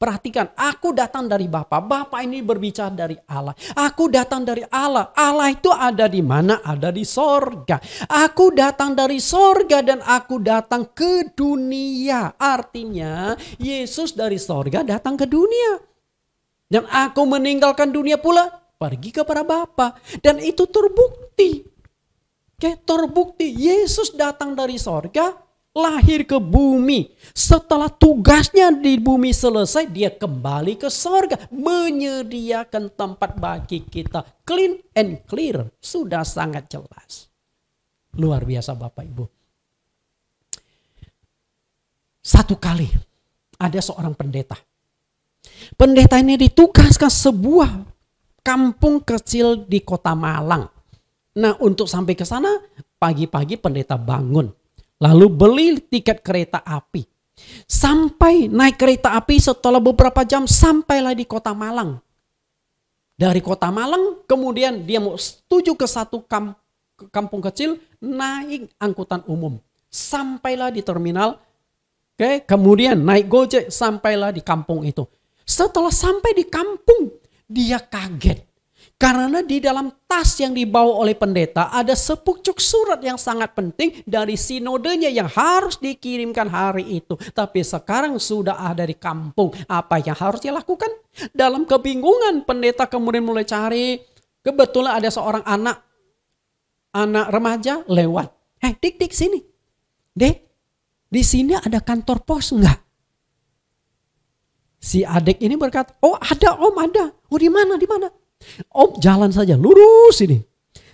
Perhatikan, aku datang dari Bapa. Bapa ini berbicara dari Allah. Aku datang dari Allah. Allah itu ada di mana? Ada di sorga. Aku datang dari sorga dan aku datang ke dunia. Artinya Yesus dari sorga datang ke dunia. Dan aku meninggalkan dunia pula, pergi kepada Bapa. Dan itu terbukti. Terbukti Yesus datang dari sorga, lahir ke bumi. Setelah tugasnya di bumi selesai, dia kembali ke sorga. Menyediakan tempat bagi kita. Clean and clear. Sudah sangat jelas. Luar biasa Bapak Ibu. Satu kali ada seorang pendeta. Pendeta ini ditugaskan sebuah kampung kecil di kota Malang. Nah, untuk sampai ke sana, pagi-pagi pendeta bangun. Lalu beli tiket kereta api. Sampai naik kereta api setelah beberapa jam sampailah di kota Malang. Dari kota Malang kemudian dia mau tuju ke satu kampung kecil naik angkutan umum. Sampailah di terminal. Kemudian naik Gojek sampailah di kampung itu. Setelah sampai di kampung dia kaget. Karena di dalam tas yang dibawa oleh pendeta ada sepucuk surat yang sangat penting dari sinodenya yang harus dikirimkan hari itu. Tapi sekarang sudah ada di kampung. Apa yang harus dia lakukan? Dalam kebingungan pendeta kemudian mulai cari. Kebetulan ada seorang anak remaja lewat. Dik sini. Dek, di sini ada kantor pos enggak? Si adik ini berkata, oh ada om ada. Oh di mana? Om jalan saja lurus ini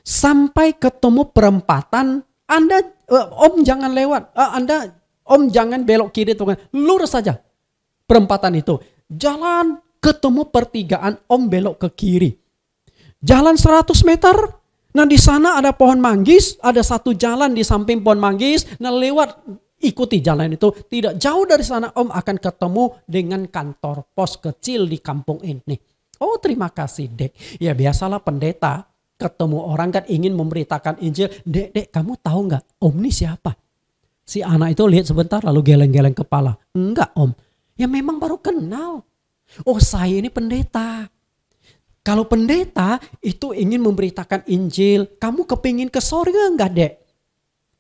sampai ketemu perempatan. Om jangan lewat. Om jangan belok kiri, lurus saja perempatan itu. Jalan ketemu pertigaan, om belok ke kiri. Jalan 100 meter. Nah di sana ada pohon manggis, ada satu jalan di samping pohon manggis. Nah lewat, ikuti jalan itu. Tidak jauh dari sana om akan ketemu dengan kantor pos kecil di kampung ini. Oh terima kasih Dek. Ya biasalah pendeta ketemu orang kan ingin memberitakan Injil. Dek kamu tahu nggak om ini siapa? Si anak itu lihat sebentar lalu geleng-geleng kepala. Enggak om, ya memang baru kenal. Oh saya ini pendeta. Kalau pendeta itu ingin memberitakan Injil, kamu kepingin ke sorga enggak dek?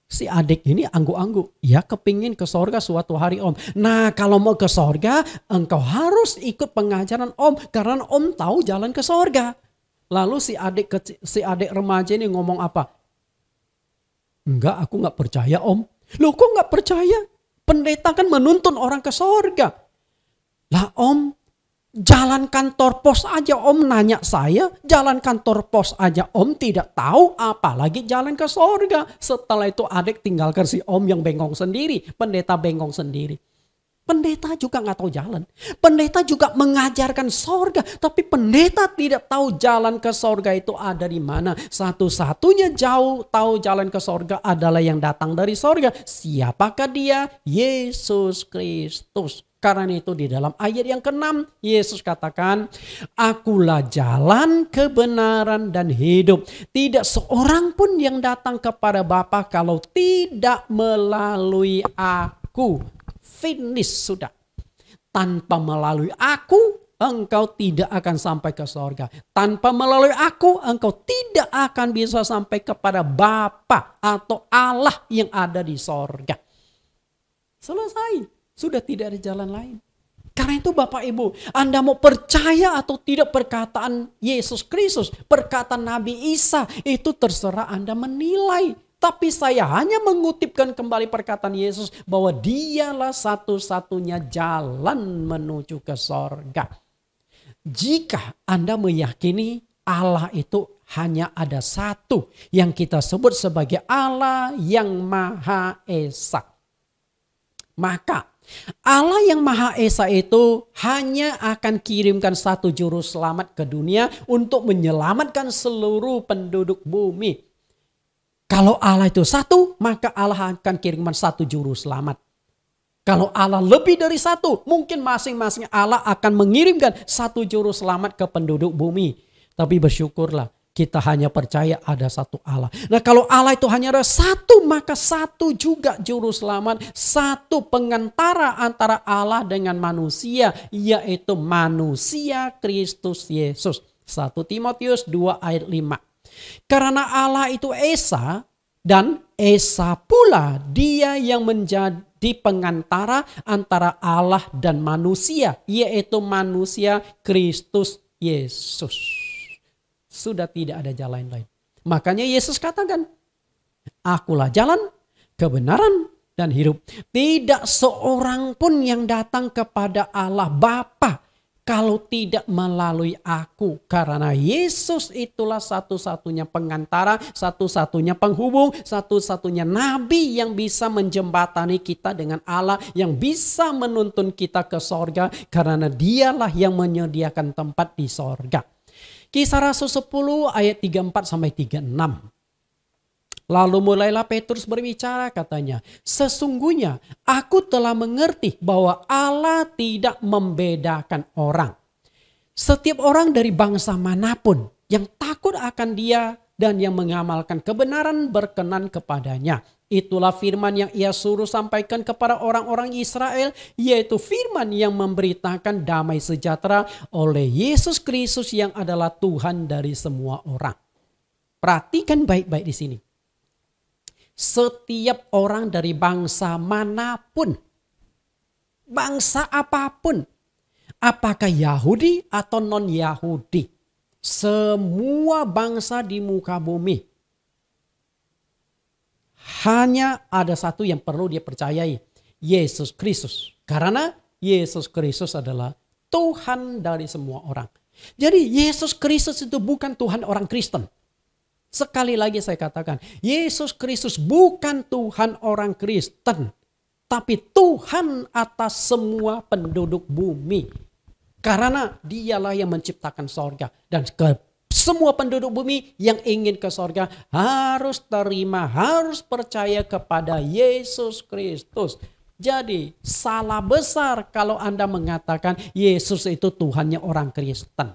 Si adik ini angguk-angguk, ya kepingin ke sorga suatu hari om. Nah kalau mau ke sorga, engkau harus ikut pengajaran om, karena om tahu jalan ke sorga. Lalu si adik remaja ini ngomong apa? Enggak, aku enggak percaya om. Loh kok enggak percaya? Pendeta kan menuntun orang ke sorga. Lah om, jalan kantor pos aja om nanya saya, jalan kantor pos aja om tidak tahu, apalagi jalan ke sorga. Setelah itu adik tinggalkan si om yang bengong sendiri, pendeta bengong sendiri. Pendeta juga nggak tahu jalan. Pendeta juga mengajarkan sorga, tapi pendeta tidak tahu jalan ke sorga itu ada di mana. Satu-satunya tahu jalan ke sorga adalah yang datang dari sorga. Siapakah dia? Yesus Kristus. Karena itu di dalam ayat yang ke-6 Yesus katakan, akulah jalan, kebenaran dan hidup. Tidak seorang pun yang datang kepada Bapa kalau tidak melalui aku. Finish sudah. Tanpa melalui aku, engkau tidak akan sampai ke sorga. Tanpa melalui aku, engkau tidak akan bisa sampai kepada Bapa atau Allah yang ada di sorga. Selesai. Sudah tidak ada jalan lain. Karena itu Bapak Ibu, Anda mau percaya atau tidak perkataan Yesus Kristus, perkataan Nabi Isa, itu terserah Anda menilai. Tapi saya hanya mengutipkan kembali perkataan Yesus bahwa dialah satu-satunya jalan menuju ke sorga. Jika Anda meyakini Allah itu hanya ada satu yang kita sebut sebagai Allah yang Maha Esa, maka Allah yang Maha Esa itu hanya akan kirimkan satu juru selamat ke dunia untuk menyelamatkan seluruh penduduk bumi. Kalau Allah itu satu, maka Allah akan kirimkan satu juru selamat. Kalau Allah lebih dari satu, mungkin masing-masing Allah akan mengirimkan satu juru selamat ke penduduk bumi. Tapi bersyukurlah, kita hanya percaya ada satu Allah. Nah kalau Allah itu hanya ada satu, maka satu juga juru selamat, satu pengantara antara Allah dengan manusia, yaitu manusia Kristus Yesus. 1 Timotius 2 ayat 5. Karena Allah itu Esa dan Esa pula dia yang menjadi pengantara antara Allah dan manusia, yaitu manusia Kristus Yesus. Sudah tidak ada jalan lain. Makanya Yesus katakan, akulah jalan, kebenaran, dan hidup. Tidak seorang pun yang datang kepada Allah Bapa kalau tidak melalui aku. Karena Yesus itulah satu-satunya pengantara, satu-satunya penghubung, satu-satunya nabi yang bisa menjembatani kita dengan Allah, yang bisa menuntun kita ke sorga, karena dialah yang menyediakan tempat di sorga. Kisah Rasul 10 ayat 34 sampai 36. Lalu mulailah Petrus berbicara, katanya, sesungguhnya aku telah mengerti bahwa Allah tidak membedakan orang. Setiap orang dari bangsa manapun yang takut akan dia dan yang mengamalkan kebenaran berkenan kepadanya. Itulah firman yang ia suruh sampaikan kepada orang-orang Israel, yaitu firman yang memberitakan damai sejahtera oleh Yesus Kristus yang adalah Tuhan dari semua orang. Perhatikan baik-baik di sini. Setiap orang dari bangsa manapun, bangsa apapun, apakah Yahudi atau non-Yahudi, semua bangsa di muka bumi, hanya ada satu yang perlu dia percayai, Yesus Kristus. Karena Yesus Kristus adalah Tuhan dari semua orang. Jadi Yesus Kristus itu bukan Tuhan orang Kristen. Sekali lagi saya katakan, Yesus Kristus bukan Tuhan orang Kristen, tapi Tuhan atas semua penduduk bumi. Karena dialah yang menciptakan sorga. Dan semua penduduk bumi yang ingin ke sorga harus terima, harus percaya kepada Yesus Kristus. Jadi salah besar kalau Anda mengatakan Yesus itu Tuhannya orang Kristen.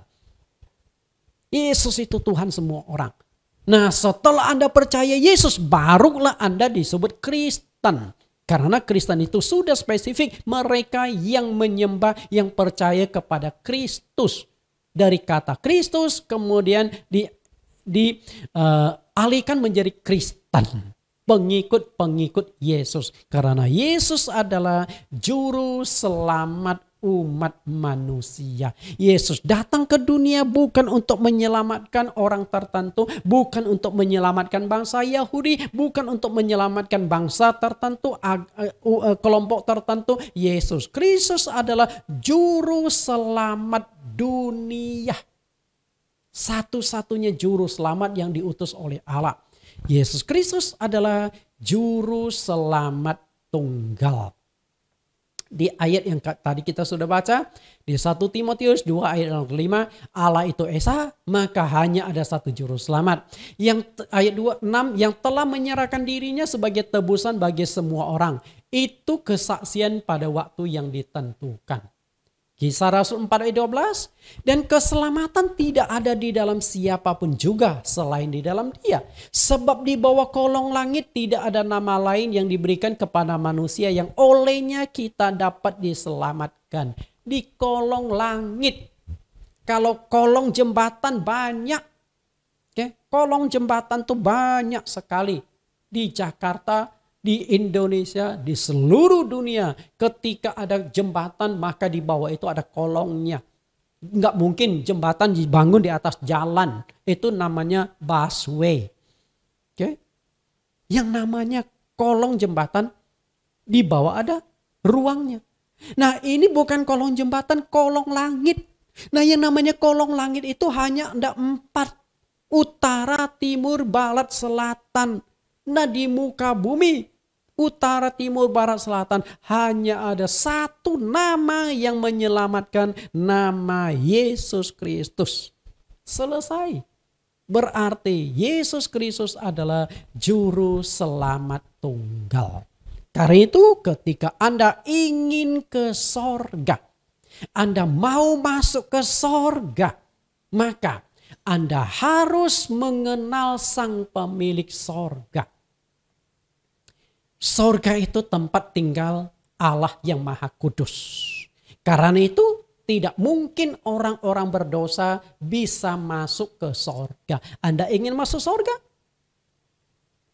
Yesus itu Tuhan semua orang. Nah setelah Anda percaya Yesus, barulah Anda disebut Kristen. Karena Kristen itu sudah spesifik mereka yang menyembah, yang percaya kepada Kristus. Dari kata Kristus kemudian dialihkan menjadi Kristen. Pengikut-pengikut Yesus. Karena Yesus adalah juru selamat umat manusia. Yesus datang ke dunia bukan untuk menyelamatkan orang tertentu, bukan untuk menyelamatkan bangsa Yahudi, bukan untuk menyelamatkan bangsa tertentu, kelompok tertentu. Yesus Kristus adalah juru selamat dunia. Satu-satunya juru selamat yang diutus oleh Allah. Yesus Kristus adalah juru selamat tunggal. Di ayat yang tadi kita sudah baca, di 1 Timotius 2 ayat 5, Allah itu Esa, maka hanya ada satu juru selamat. Yang ayat 26, yang telah menyerahkan dirinya sebagai tebusan bagi semua orang. Itu kesaksian pada waktu yang ditentukan. Kisah Rasul 4 ayat 12, dan keselamatan tidak ada di dalam siapapun juga selain di dalam Dia. Sebab di bawah kolong langit tidak ada nama lain yang diberikan kepada manusia yang olehnya kita dapat diselamatkan. Di kolong langit. Kalau kolong jembatan banyak. Kolong jembatan tuh banyak sekali. Di Jakarta, di Indonesia, di seluruh dunia, ketika ada jembatan maka di bawah itu ada kolongnya. Nggak mungkin jembatan dibangun di atas jalan. Itu namanya busway. Yang namanya kolong jembatan, di bawah ada ruangnya. Nah, ini bukan kolong jembatan, kolong langit. Nah, yang namanya kolong langit itu hanya ada 4. Utara, timur, barat, selatan. Nah, di muka bumi utara, timur, barat, selatan hanya ada satu nama yang menyelamatkan, nama Yesus Kristus. Selesai. Berarti Yesus Kristus adalah juru selamat tunggal. Karena itu ketika Anda ingin ke sorga, Anda mau masuk ke sorga, maka Anda harus mengenal sang pemilik sorga. Sorga itu tempat tinggal Allah yang Maha Kudus. Karena itu tidak mungkin orang-orang berdosa bisa masuk ke sorga. Anda ingin masuk sorga?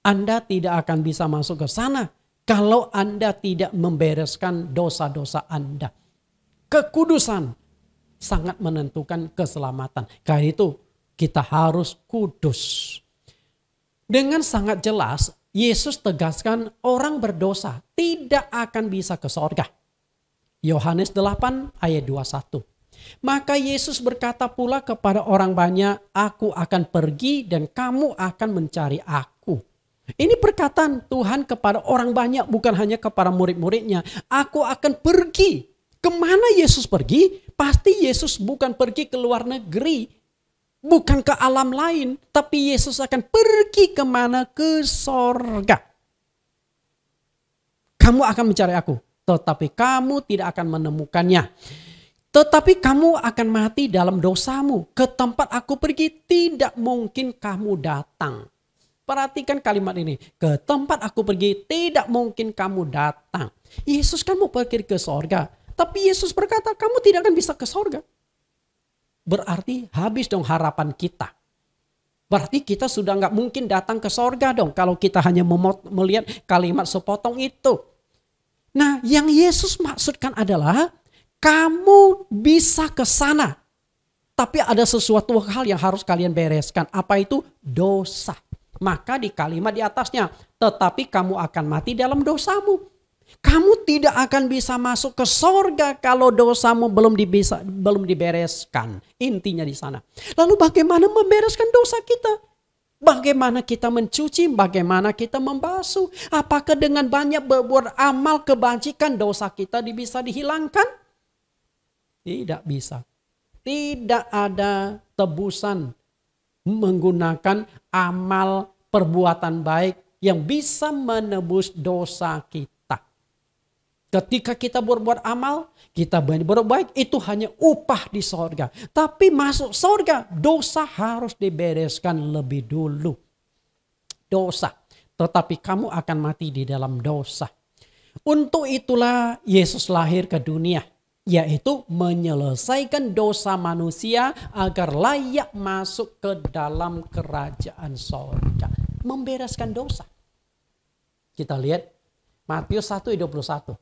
Anda tidak akan bisa masuk ke sana kalau Anda tidak membereskan dosa-dosa Anda. Kekudusan sangat menentukan keselamatan. Karena itu kita harus kudus. Dengan sangat jelas Yesus tegaskan orang berdosa tidak akan bisa ke sorga. Yohanes 8 ayat 21. Maka Yesus berkata pula kepada orang banyak, aku akan pergi dan kamu akan mencari aku. Ini perkataan Tuhan kepada orang banyak, bukan hanya kepada murid-muridnya. Aku akan pergi. Kemana Yesus pergi? Pasti Yesus bukan pergi ke luar negeri. Bukan ke alam lain, tapi Yesus akan pergi kemana? Ke sorga. Kamu akan mencari aku, tetapi kamu tidak akan menemukannya. Tetapi kamu akan mati dalam dosamu. Ke tempat aku pergi tidak mungkin kamu datang. Perhatikan kalimat ini. Ke tempat aku pergi tidak mungkin kamu datang. Yesus kan mau pergi ke sorga. Tapi Yesus berkata kamu tidak akan bisa ke sorga. Berarti habis dong harapan kita. Berarti kita sudah nggak mungkin datang ke sorga dong. Kalau kita hanya melihat kalimat sepotong itu. Nah, yang Yesus maksudkan adalah kamu bisa ke sana. Tapi ada sesuatu hal yang harus kalian bereskan. Apa itu? Dosa. Maka di kalimat di atasnya. Tetapi kamu akan mati dalam dosamu. Kamu tidak akan bisa masuk ke sorga kalau dosamu belum dibereskan. Intinya di sana. Lalu bagaimana membereskan dosa kita? Bagaimana kita mencuci? Bagaimana kita membasuh? Apakah dengan banyak berbuat amal kebajikan dosa kita bisa dihilangkan? Tidak bisa. Tidak ada tebusan menggunakan amal perbuatan baik yang bisa menebus dosa kita. Ketika kita berbuat amal, kita berbuat baik, itu hanya upah di sorga. Tapi masuk sorga, dosa harus dibereskan lebih dulu. Dosa. Tetapi kamu akan mati di dalam dosa. Untuk itulah Yesus lahir ke dunia, yaitu menyelesaikan dosa manusia agar layak masuk ke dalam kerajaan sorga. Membereskan dosa. Kita lihat Matius 1:21.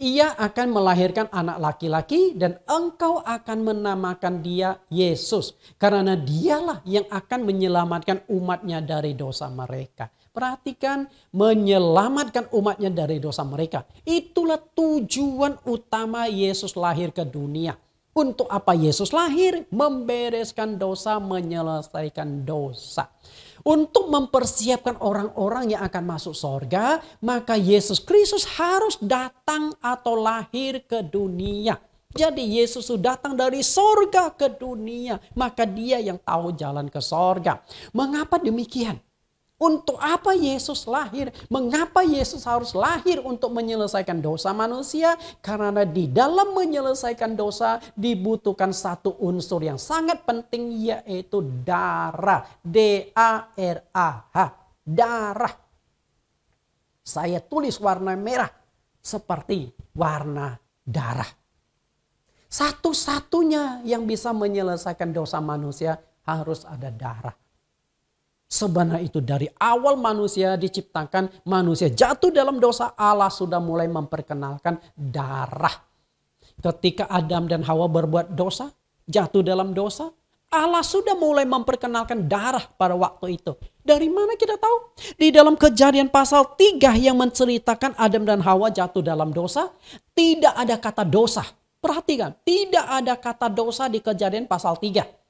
Ia akan melahirkan anak laki-laki dan engkau akan menamakan dia Yesus. Karena dialah yang akan menyelamatkan umatnya dari dosa mereka. Perhatikan, menyelamatkan umatnya dari dosa mereka. Itulah tujuan utama Yesus lahir ke dunia. Untuk apa Yesus lahir? Membereskan dosa, menyelesaikan dosa. Untuk mempersiapkan orang-orang yang akan masuk sorga, maka Yesus Kristus harus datang atau lahir ke dunia. Jadi Yesus sudah datang dari sorga ke dunia, maka dia yang tahu jalan ke sorga. Mengapa demikian? Untuk apa Yesus lahir? Mengapa Yesus harus lahir untuk menyelesaikan dosa manusia? Karena di dalam menyelesaikan dosa dibutuhkan satu unsur yang sangat penting, yaitu darah. D-A-R-A-H. Darah. Saya tulis warna merah seperti warna darah. Satu-satunya yang bisa menyelesaikan dosa manusia harus ada darah. Sebenarnya itu dari awal manusia diciptakan, manusia jatuh dalam dosa, Allah sudah mulai memperkenalkan darah. Ketika Adam dan Hawa berbuat dosa, jatuh dalam dosa, Allah sudah mulai memperkenalkan darah pada waktu itu. Dari mana kita tahu? Di dalam Kejadian pasal 3 yang menceritakan Adam dan Hawa jatuh dalam dosa, tidak ada kata dosa. Perhatikan, tidak ada kata dosa di Kejadian pasal 3.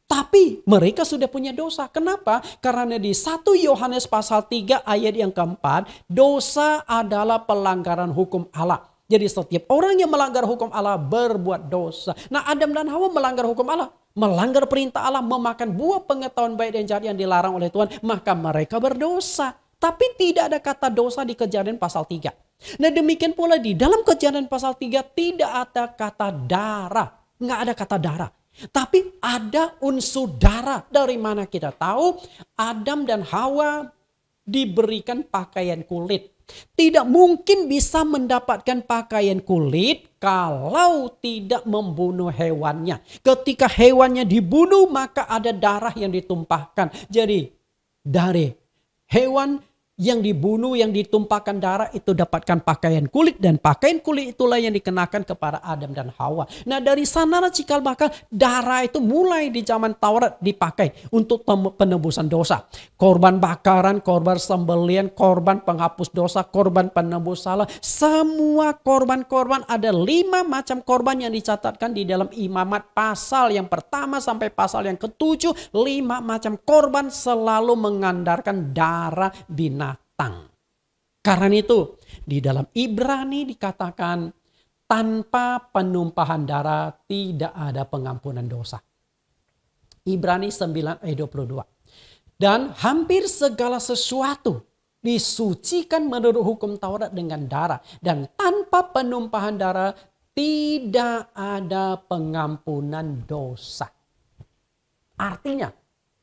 Tapi mereka sudah punya dosa. Kenapa? Karena di 1 Yohanes pasal 3 ayat yang keempat, dosa adalah pelanggaran hukum Allah. Jadi setiap orang yang melanggar hukum Allah berbuat dosa. Nah, Adam dan Hawa melanggar hukum Allah. Melanggar perintah Allah, memakan buah pengetahuan baik dan jahat yang dilarang oleh Tuhan. Maka mereka berdosa. Tapi tidak ada kata dosa di Kejadian pasal 3. Nah, demikian pula di dalam Kejadian pasal 3 tidak ada kata darah. Nggak ada kata darah. Tapi ada unsur darah. Dari mana kita tahu? Adam dan Hawa diberikan pakaian kulit. Tidak mungkin bisa mendapatkan pakaian kulit kalau tidak membunuh hewannya. Ketika hewannya dibunuh, maka ada darah yang ditumpahkan. Jadi dari hewan yang dibunuh, yang ditumpahkan darah itu dapatkan pakaian kulit. Dan pakaian kulit itulah yang dikenakan kepada Adam dan Hawa. Nah, dari sanalah cikal bakal darah itu mulai di zaman Taurat dipakai untuk penebusan dosa. Korban bakaran, korban sembelihan, korban penghapus dosa, korban penebus salah. Semua korban-korban, ada 5 macam korban yang dicatatkan di dalam Imamat pasal yang pertama sampai pasal yang ke-7. 5 macam korban selalu mengandalkan darah binatang. Karena itu di dalam Ibrani dikatakan tanpa penumpahan darah tidak ada pengampunan dosa. Ibrani 9 ayat 22. Dan hampir segala sesuatu disucikan menurut hukum Taurat dengan darah. Dan tanpa penumpahan darah tidak ada pengampunan dosa. Artinya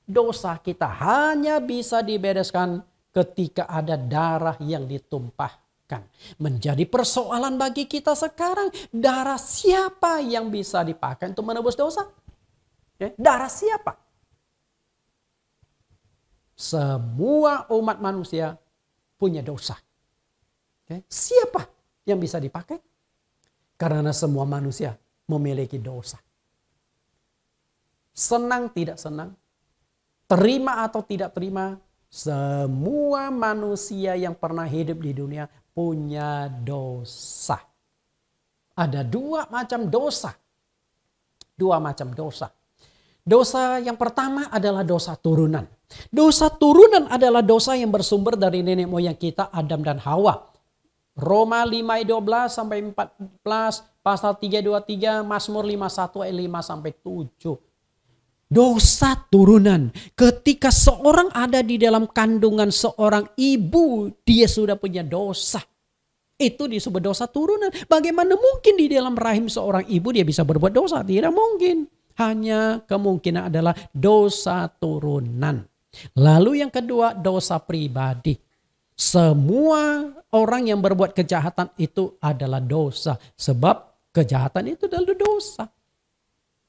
dosa kita hanya bisa dibereskan ketika ada darah yang ditumpahkan. Menjadi persoalan bagi kita sekarang, darah siapa yang bisa dipakai untuk menebus dosa? Darah siapa? Semua umat manusia punya dosa. Siapa yang bisa dipakai? Karena semua manusia memiliki dosa. Senang tidak senang, terima atau tidak terima, semua manusia yang pernah hidup di dunia punya dosa. Ada 2 macam dosa. 2 macam dosa. Dosa yang pertama adalah dosa turunan. Dosa turunan adalah dosa yang bersumber dari nenek moyang kita, Adam dan Hawa. Roma 5 ayat 12 sampai 14, pasal 323, Mazmur 51 ayat 5 sampai 7. Dosa turunan. Ketika seorang ada di dalam kandungan seorang ibu, dia sudah punya dosa. Itu disebut dosa turunan. Bagaimana mungkin di dalam rahim seorang ibu dia bisa berbuat dosa? Tidak mungkin. Hanya kemungkinan adalah dosa turunan. Lalu yang kedua, dosa pribadi. Semua orang yang berbuat kejahatan itu adalah dosa. Sebab kejahatan itu adalah dosa.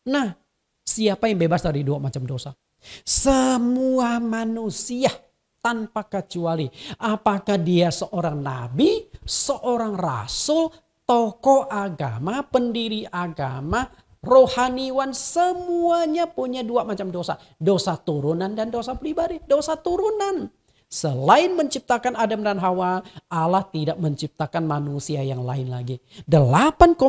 Nah, siapa yang bebas dari dua macam dosa? Semua manusia tanpa kecuali. Apakah dia seorang nabi, seorang rasul, tokoh agama, pendiri agama, rohaniwan, semuanya punya dua macam dosa. Dosa turunan dan dosa pribadi. Dosa turunan. Selain menciptakan Adam dan Hawa, Allah tidak menciptakan manusia yang lain lagi. 8,5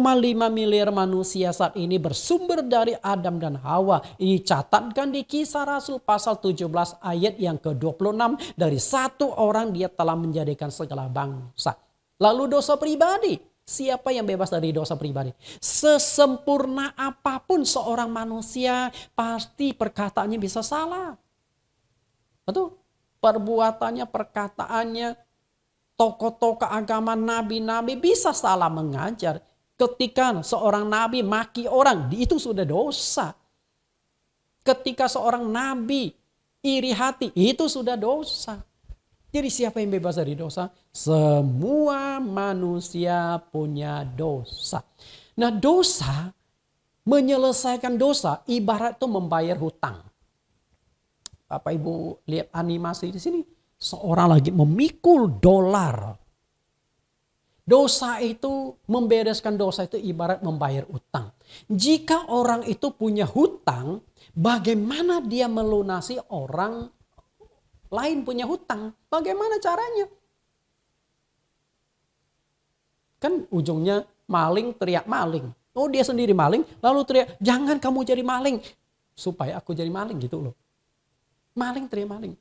miliar manusia saat ini bersumber dari Adam dan Hawa. Dicatatkan di Kisah Rasul pasal 17 ayat yang ke-26. Dari satu orang dia telah menjadikan segala bangsa. Lalu dosa pribadi. Siapa yang bebas dari dosa pribadi? Sesempurna apapun seorang manusia, pasti perkataannya bisa salah. Betul? Perbuatannya, perkataannya, tokoh-tokoh agama, nabi-nabi bisa salah mengajar. Ketika seorang nabi maki orang, itu sudah dosa. Ketika seorang nabi iri hati, itu sudah dosa. Jadi siapa yang bebas dari dosa? Semua manusia punya dosa. Nah, dosa, menyelesaikan dosa ibarat itu membayar hutang. Bapak Ibu lihat animasi di sini, seorang lagi memikul dolar. Dosa itu, membereskan dosa itu ibarat membayar utang. Jika orang itu punya hutang, bagaimana dia melunasi orang lain punya hutang? Bagaimana caranya? Kan ujungnya maling teriak maling. Oh, dia sendiri maling, lalu teriak, jangan kamu jadi maling. Supaya aku jadi maling gitu loh. Maling teriak maling.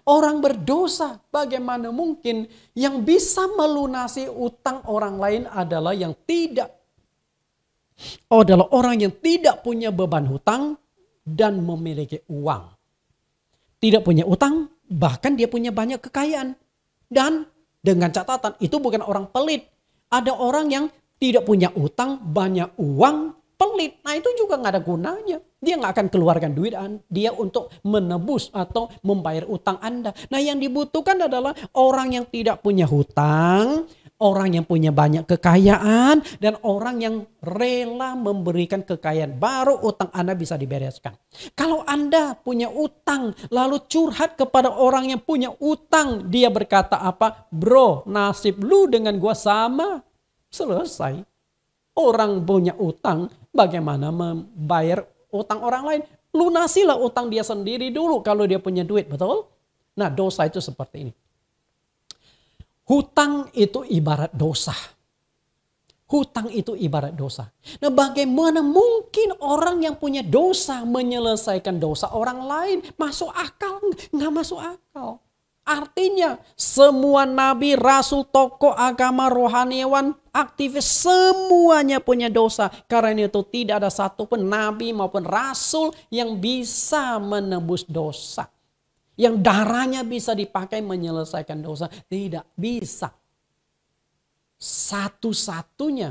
Orang berdosa, bagaimana mungkin yang bisa melunasi utang orang lain adalah yang tidak, adalah orang yang tidak punya beban hutang dan memiliki uang. Tidak punya utang, bahkan dia punya banyak kekayaan. Dan dengan catatan itu bukan orang pelit. Ada orang yang tidak punya utang, banyak uang, pelit. Nah itu juga gak ada gunanya. Dia gak akan keluarkan duit dia untuk menebus atau membayar utang Anda. Nah yang dibutuhkan adalah orang yang tidak punya hutang, orang yang punya banyak kekayaan, dan orang yang rela memberikan kekayaan. Baru utang Anda bisa dibereskan. Kalau Anda punya utang, lalu curhat kepada orang yang punya utang. Dia berkata apa? Bro, nasib lu dengan gua sama. Selesai. Orang punya utang, bagaimana membayar utang orang lain? Lunasilah utang dia sendiri dulu kalau dia punya duit, betul? Nah dosa itu seperti ini. Hutang itu ibarat dosa. Hutang itu ibarat dosa. Nah bagaimana mungkin orang yang punya dosa menyelesaikan dosa orang lain? Masuk akal? Nggak masuk akal. Artinya semua nabi, rasul, tokoh agama, rohaniwan, aktivis semuanya punya dosa. Karena itu tidak ada satupun nabi maupun rasul yang bisa menebus dosa. Yang darahnya bisa dipakai menyelesaikan dosa. Tidak bisa. Satu-satunya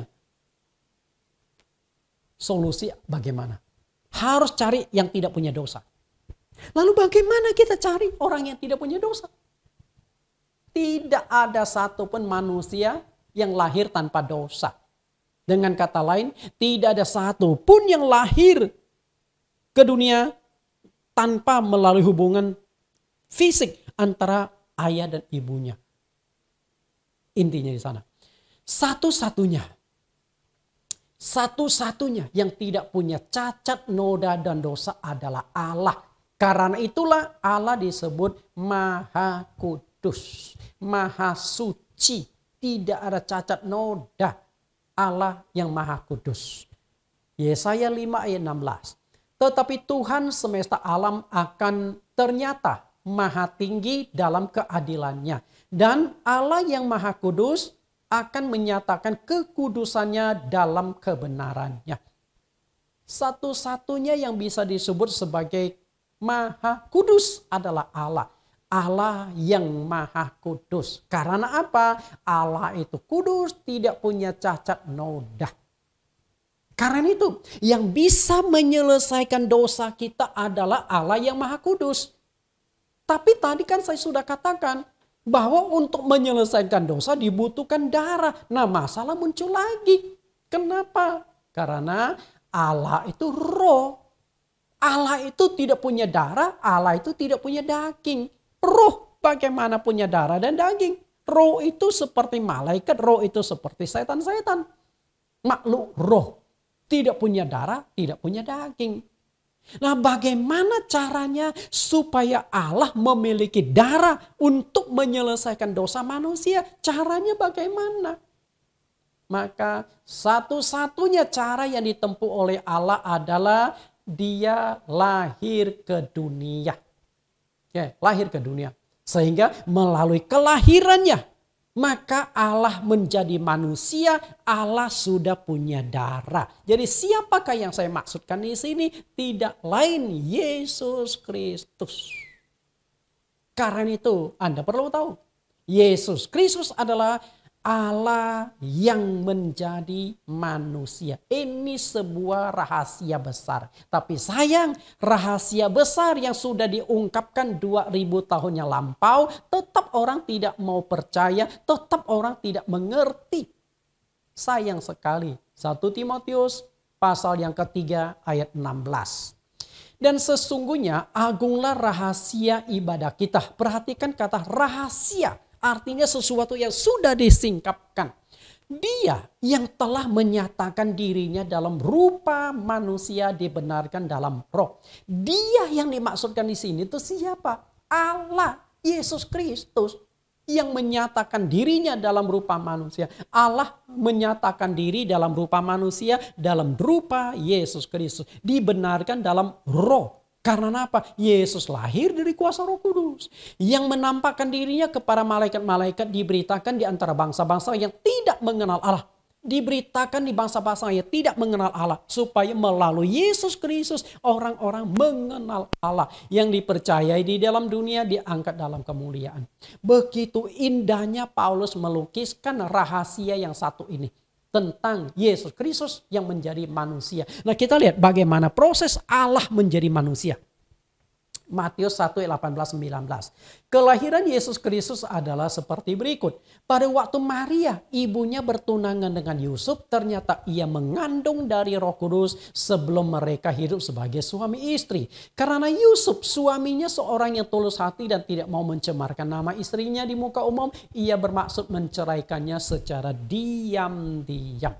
solusi bagaimana? Harus cari yang tidak punya dosa. Lalu bagaimana kita cari orang yang tidak punya dosa? Tidak ada satupun manusia yang lahir tanpa dosa. Dengan kata lain, tidak ada satupun yang lahir ke dunia tanpa melalui hubungan fisik antara ayah dan ibunya. Intinya di sana. Satu-satunya yang tidak punya cacat, noda, dan dosa adalah Allah. Karena itulah Allah disebut Maha Kudus, Maha Suci, tidak ada cacat noda. Allah yang Maha Kudus. Yesaya 5 ayat 16. Tetapi Tuhan semesta alam akan ternyata Maha tinggi dalam keadilannya. Dan Allah yang Maha Kudus akan menyatakan kekudusannya dalam kebenarannya. Satu-satunya yang bisa disebut sebagai Maha Kudus adalah Allah. Allah yang Maha Kudus. Karena apa? Allah itu kudus, tidak punya cacat noda. Karena itu yang bisa menyelesaikan dosa kita adalah Allah yang Maha Kudus. Tapi tadi kan saya sudah katakan, Bahwa untuk menyelesaikan dosa dibutuhkan darah. Nah, masalah muncul lagi. Kenapa? Karena Allah itu roh. Allah itu tidak punya darah, Allah itu tidak punya daging. Roh bagaimana punya darah dan daging? Roh itu seperti malaikat, roh itu seperti setan-setan. Makhluk roh. Tidak punya darah, tidak punya daging. Nah, bagaimana caranya supaya Allah memiliki darah untuk menyelesaikan dosa manusia? Caranya bagaimana? Maka satu-satunya cara yang ditempuh oleh Allah adalah dia lahir ke dunia. Ya, lahir ke dunia. Sehingga melalui kelahirannya, maka Allah menjadi manusia, Allah sudah punya darah. Jadi siapakah yang saya maksudkan di sini? Tidak lain Yesus Kristus. Karena itu Anda perlu tahu, Yesus Kristus adalah Allah yang menjadi manusia. Ini sebuah rahasia besar. Tapi sayang, rahasia besar yang sudah diungkapkan 2000 tahun yang lampau, tetap orang tidak mau percaya, tetap orang tidak mengerti. Sayang sekali. 1 Timotius pasal yang ketiga ayat 16. Dan sesungguhnya agunglah rahasia ibadah kita. Perhatikan kata rahasia. Artinya sesuatu yang sudah disingkapkan. Dia yang telah menyatakan dirinya dalam rupa manusia dibenarkan dalam roh. Dia yang dimaksudkan di sini itu siapa? Allah, Yesus Kristus yang menyatakan dirinya dalam rupa manusia. Allah menyatakan diri dalam rupa manusia, dalam rupa Yesus Kristus. Dibenarkan dalam roh. Karena apa? Yesus lahir dari kuasa Roh Kudus. Yang menampakkan dirinya kepada malaikat-malaikat, diberitakan di antara bangsa-bangsa yang tidak mengenal Allah. Diberitakan di bangsa-bangsa yang tidak mengenal Allah. Supaya melalui Yesus Kristus orang-orang mengenal Allah. Yang dipercayai di dalam dunia diangkat dalam kemuliaan. Begitu indahnya Paulus melukiskan rahasia yang satu ini. Tentang Yesus Kristus yang menjadi manusia. Nah, kita lihat bagaimana proses Allah menjadi manusia. Matius 1:18-19. Kelahiran Yesus Kristus adalah seperti berikut. Pada waktu Maria, ibunya bertunangan dengan Yusuf, ternyata ia mengandung dari Roh Kudus sebelum mereka hidup sebagai suami istri. Karena Yusuf suaminya seorang yang tulus hati dan tidak mau mencemarkan nama istrinya di muka umum, ia bermaksud menceraikannya secara diam-diam.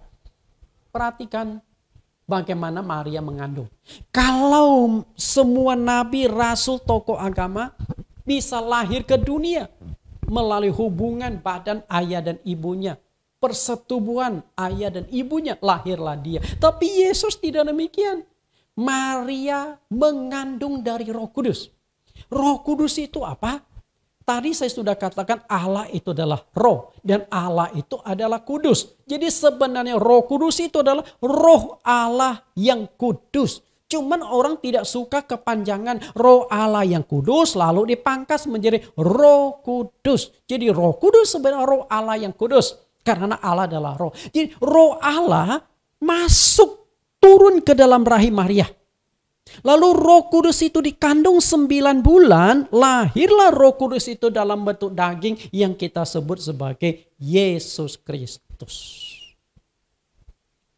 Perhatikan bagaimana Maria mengandung. Kalau semua nabi, rasul, tokoh agama bisa lahir ke dunia melalui hubungan badan ayah dan ibunya. Persetubuhan ayah dan ibunya, lahirlah dia. Tapi Yesus tidak demikian. Maria mengandung dari Roh Kudus. Roh Kudus itu apa? Tadi saya sudah katakan Allah itu adalah roh dan Allah itu adalah kudus. Jadi sebenarnya Roh Kudus itu adalah roh Allah yang kudus. Cuman orang tidak suka kepanjangan Roh Allah yang kudus lalu dipangkas menjadi Roh Kudus. Jadi Roh Kudus sebenarnya roh Allah yang kudus karena Allah adalah roh. Jadi roh Allah masuk turun ke dalam rahim Maria. Lalu Roh Kudus itu dikandung 9 bulan, lahirlah Roh Kudus itu dalam bentuk daging yang kita sebut sebagai Yesus Kristus.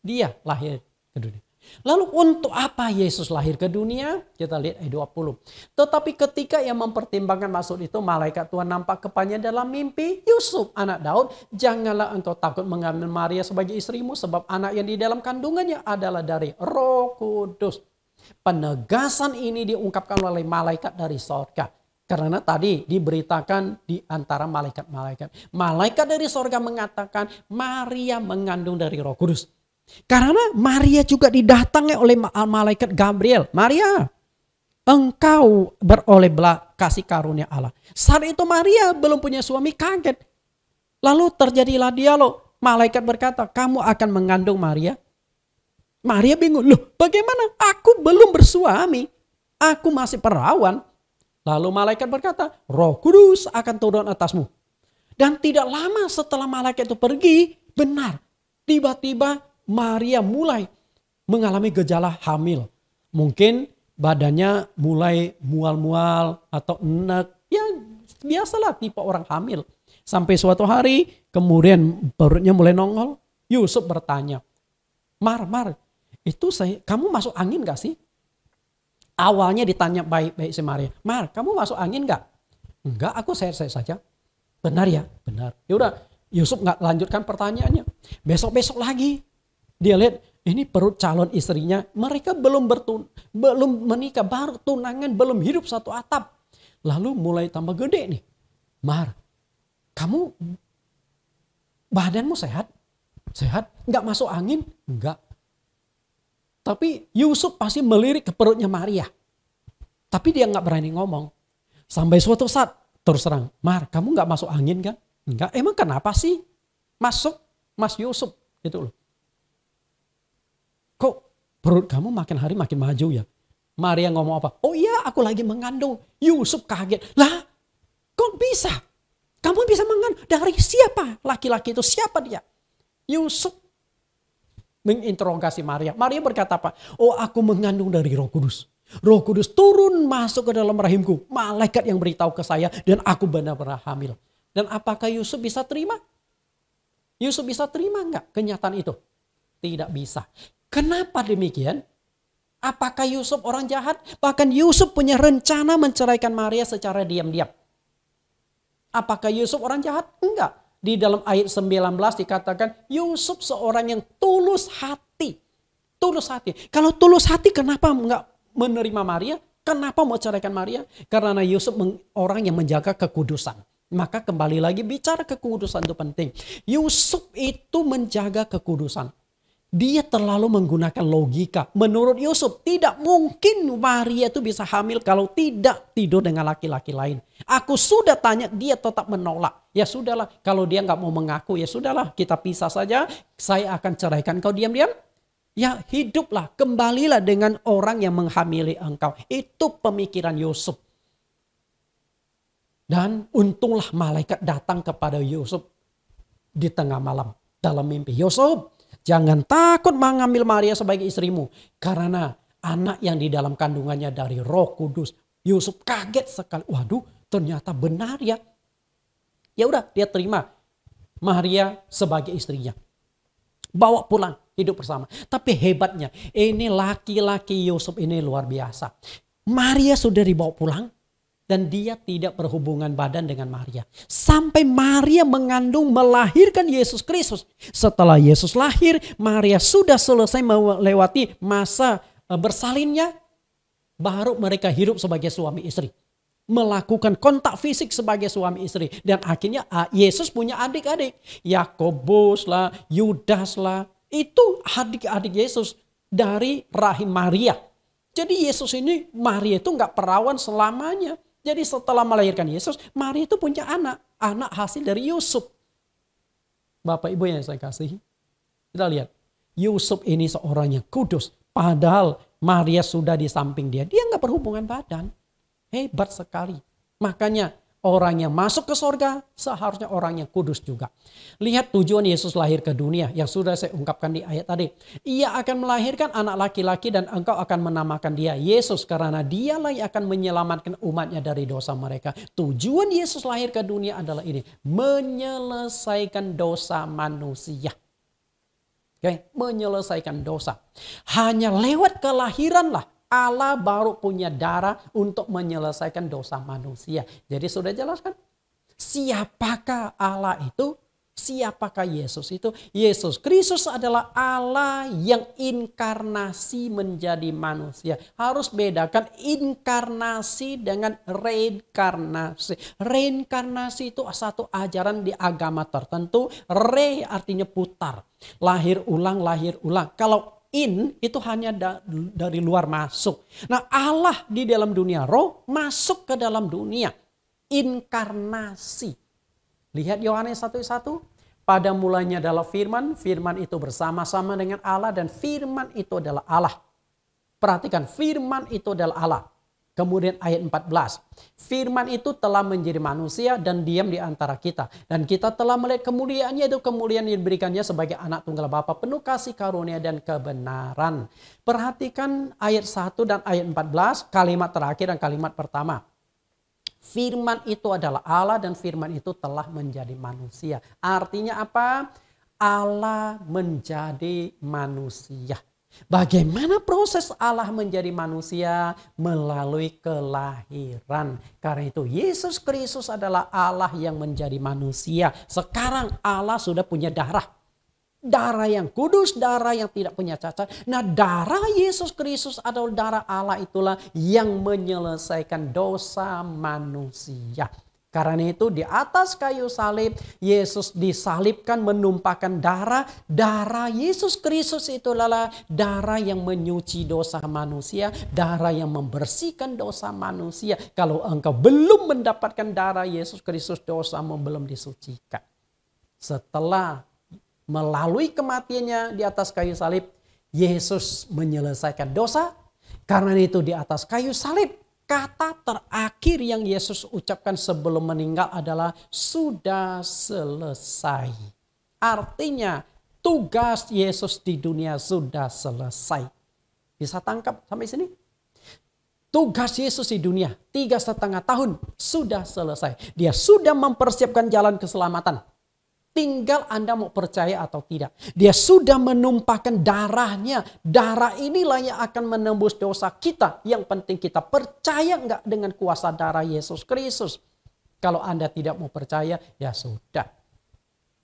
Dia lahir ke dunia. Lalu untuk apa Yesus lahir ke dunia? Kita lihat ayat 20. Tetapi ketika ia mempertimbangkan maksud itu, malaikat Tuhan nampak kepadanya dalam mimpi. Yusuf, anak Daud, janganlah engkau takut mengambil Maria sebagai istrimu, sebab anak yang di dalam kandungannya adalah dari Roh Kudus. Penegasan ini diungkapkan oleh malaikat dari sorga. Karena tadi diberitakan di antara malaikat-malaikat. Malaikat dari sorga mengatakan Maria mengandung dari Roh Kudus. Karena Maria juga didatangi oleh malaikat Gabriel. Maria, engkau beroleh kasih karunia Allah. Saat itu Maria belum punya suami, kaget. Lalu terjadilah dialog. Malaikat berkata, kamu akan mengandung Maria. Maria bingung, loh bagaimana? Aku belum bersuami, aku masih perawan. Lalu malaikat berkata, Roh Kudus akan turun atasmu. Dan tidak lama setelah malaikat itu pergi, benar, tiba-tiba Maria mulai mengalami gejala hamil. Mungkin badannya mulai mual-mual atau enek, ya Biasalah tipe orang hamil. Sampai suatu hari kemudian perutnya mulai nongol. Yusuf bertanya, Mar, itu kamu masuk angin gak sih? Awalnya ditanya baik-baik si Maria. Mar, kamu masuk angin gak? Enggak, aku sehat-sehat saja. Benar ya? Benar. Yaudah, Yusuf gak lanjutkan pertanyaannya. Besok-besok lagi dia lihat ini perut calon istrinya. Mereka belum menikah, baru tunangan, belum hidup satu atap. Lalu mulai tambah gede nih. Mar, kamu badanmu sehat? Sehat? Enggak masuk angin? Enggak. Tapi Yusuf pasti melirik ke perutnya Maria. Tapi dia enggak berani ngomong. Sampai suatu saat terus terang. Mar, kamu enggak masuk angin kan? Enggak. Emang kenapa sih masuk Mas Yusuf? Gitu loh. Kok perut kamu makin hari makin maju ya? Maria ngomong apa? Oh iya, aku lagi mengandung. Yusuf kaget. Lah, kok bisa? Kamu bisa mengandung dari siapa? Laki-laki itu siapa dia? Yusuf menginterogasi Maria. Maria berkata apa? Oh, aku mengandung dari Roh Kudus. Roh Kudus turun masuk ke dalam rahimku. Malaikat yang beritahu ke saya dan aku benar-benar hamil. Dan apakah Yusuf bisa terima? Yusuf bisa terima enggak kenyataan itu? Tidak bisa. Kenapa demikian? Apakah Yusuf orang jahat? Bahkan Yusuf punya rencana menceraikan Maria secara diam-diam. Apakah Yusuf orang jahat? Enggak. Di dalam ayat 19 dikatakan Yusuf seorang yang tulus hati. Tulus hati. Kalau tulus hati kenapa enggak menerima Maria? Kenapa mau ceraikan Maria? Karena Yusuf orang yang menjaga kekudusan. Maka kembali lagi bicara kekudusan itu penting. Yusuf itu menjaga kekudusan. Dia terlalu menggunakan logika. Menurut Yusuf tidak mungkin Maria itu bisa hamil kalau tidak tidur dengan laki-laki lain. Aku sudah tanya, dia tetap menolak. Ya sudahlah, kalau dia nggak mau mengaku ya sudahlah, kita pisah saja. Saya akan ceraikan kau diam-diam. Ya hiduplah, kembalilah dengan orang yang menghamili engkau. Itu pemikiran Yusuf. Dan untunglah malaikat datang kepada Yusuf di tengah malam dalam mimpi. Yusuf, jangan takut mengambil Maria sebagai istrimu. Karena anak yang di dalam kandungannya dari Roh Kudus. Yusuf kaget sekali. Waduh, ternyata benar ya. Ya udah, dia terima Maria sebagai istrinya. Bawa pulang, hidup bersama. Tapi hebatnya, ini laki-laki Yusuf ini luar biasa. Maria sudah dibawa pulang. Dan dia tidak berhubungan badan dengan Maria. Sampai Maria mengandung melahirkan Yesus Kristus. Setelah Yesus lahir, Maria sudah selesai melewati masa bersalinnya. Baru mereka hidup sebagai suami istri. Melakukan kontak fisik sebagai suami istri. Dan akhirnya Yesus punya adik-adik. Yakobus lah, Yudas lah. Itu adik-adik Yesus dari rahim Maria. Jadi Yesus ini, Maria itu gak perawan selamanya. Jadi setelah melahirkan Yesus, Maria itu punya anak. Anak hasil dari Yusuf. Bapak Ibu yang saya kasihi. Kita lihat. Yusuf ini seorang yang kudus. Padahal Maria sudah di samping dia. Dia gak berhubungan badan. Hebat sekali. Makanya orang yang masuk ke sorga seharusnya orang yang kudus juga. Lihat tujuan Yesus lahir ke dunia yang sudah saya ungkapkan di ayat tadi. Ia akan melahirkan anak laki-laki dan engkau akan menamakan dia Yesus. Karena dialah yang akan menyelamatkan umatnya dari dosa mereka. Tujuan Yesus lahir ke dunia adalah ini. Menyelesaikan dosa manusia. Oke, menyelesaikan dosa. Hanya lewat kelahiranlah Allah baru punya darah untuk menyelesaikan dosa manusia. Jadi sudah jelas kan? Siapakah Allah itu? Siapakah Yesus itu? Yesus Kristus adalah Allah yang inkarnasi menjadi manusia. Harus bedakan inkarnasi dengan reinkarnasi. Reinkarnasi itu satu ajaran di agama tertentu. Re artinya putar. Lahir ulang, lahir ulang. Kalau in itu hanya dari luar masuk. Nah Allah di dalam dunia roh masuk ke dalam dunia. Inkarnasi. Lihat Yohanes 1:1. Pada mulanya adalah firman. Firman itu bersama-sama dengan Allah. Dan firman itu adalah Allah. Perhatikan firman itu adalah Allah. Kemudian ayat 14. Firman itu telah menjadi manusia dan diam di antara kita. Dan kita telah melihat kemuliaannya, itu kemuliaan yang diberikannya sebagai anak tunggal Bapa penuh kasih karunia dan kebenaran. Perhatikan ayat 1 dan ayat 14. Kalimat terakhir dan kalimat pertama. Firman itu adalah Allah dan firman itu telah menjadi manusia. Artinya apa? Allah menjadi manusia. Bagaimana proses Allah menjadi manusia? Melalui kelahiran. Karena itu Yesus Kristus adalah Allah yang menjadi manusia. Sekarang Allah sudah punya darah. Darah yang kudus, darah yang tidak punya cacat. Nah, darah Yesus Kristus adalah darah Allah, itulah yang menyelesaikan dosa manusia. Karena itu di atas kayu salib Yesus disalibkan menumpahkan darah. Darah Yesus Kristus itu adalah darah yang menyuci dosa manusia. Darah yang membersihkan dosa manusia. Kalau engkau belum mendapatkan darah Yesus Kristus, dosamu belum disucikan. Setelah melalui kematiannya di atas kayu salib, Yesus menyelesaikan dosa. Karena itu di atas kayu salib, kata terakhir yang Yesus ucapkan sebelum meninggal adalah sudah selesai. Artinya tugas Yesus di dunia sudah selesai. Bisa tangkap sampai sini? Tugas Yesus di dunia 3,5 tahun sudah selesai. Dia sudah mempersiapkan jalan keselamatan. Tinggal Anda mau percaya atau tidak. Dia sudah menumpahkan darahnya. Darah inilah yang akan menembus dosa kita. Yang penting kita percaya enggak dengan kuasa darah Yesus Kristus. Kalau Anda tidak mau percaya, ya sudah.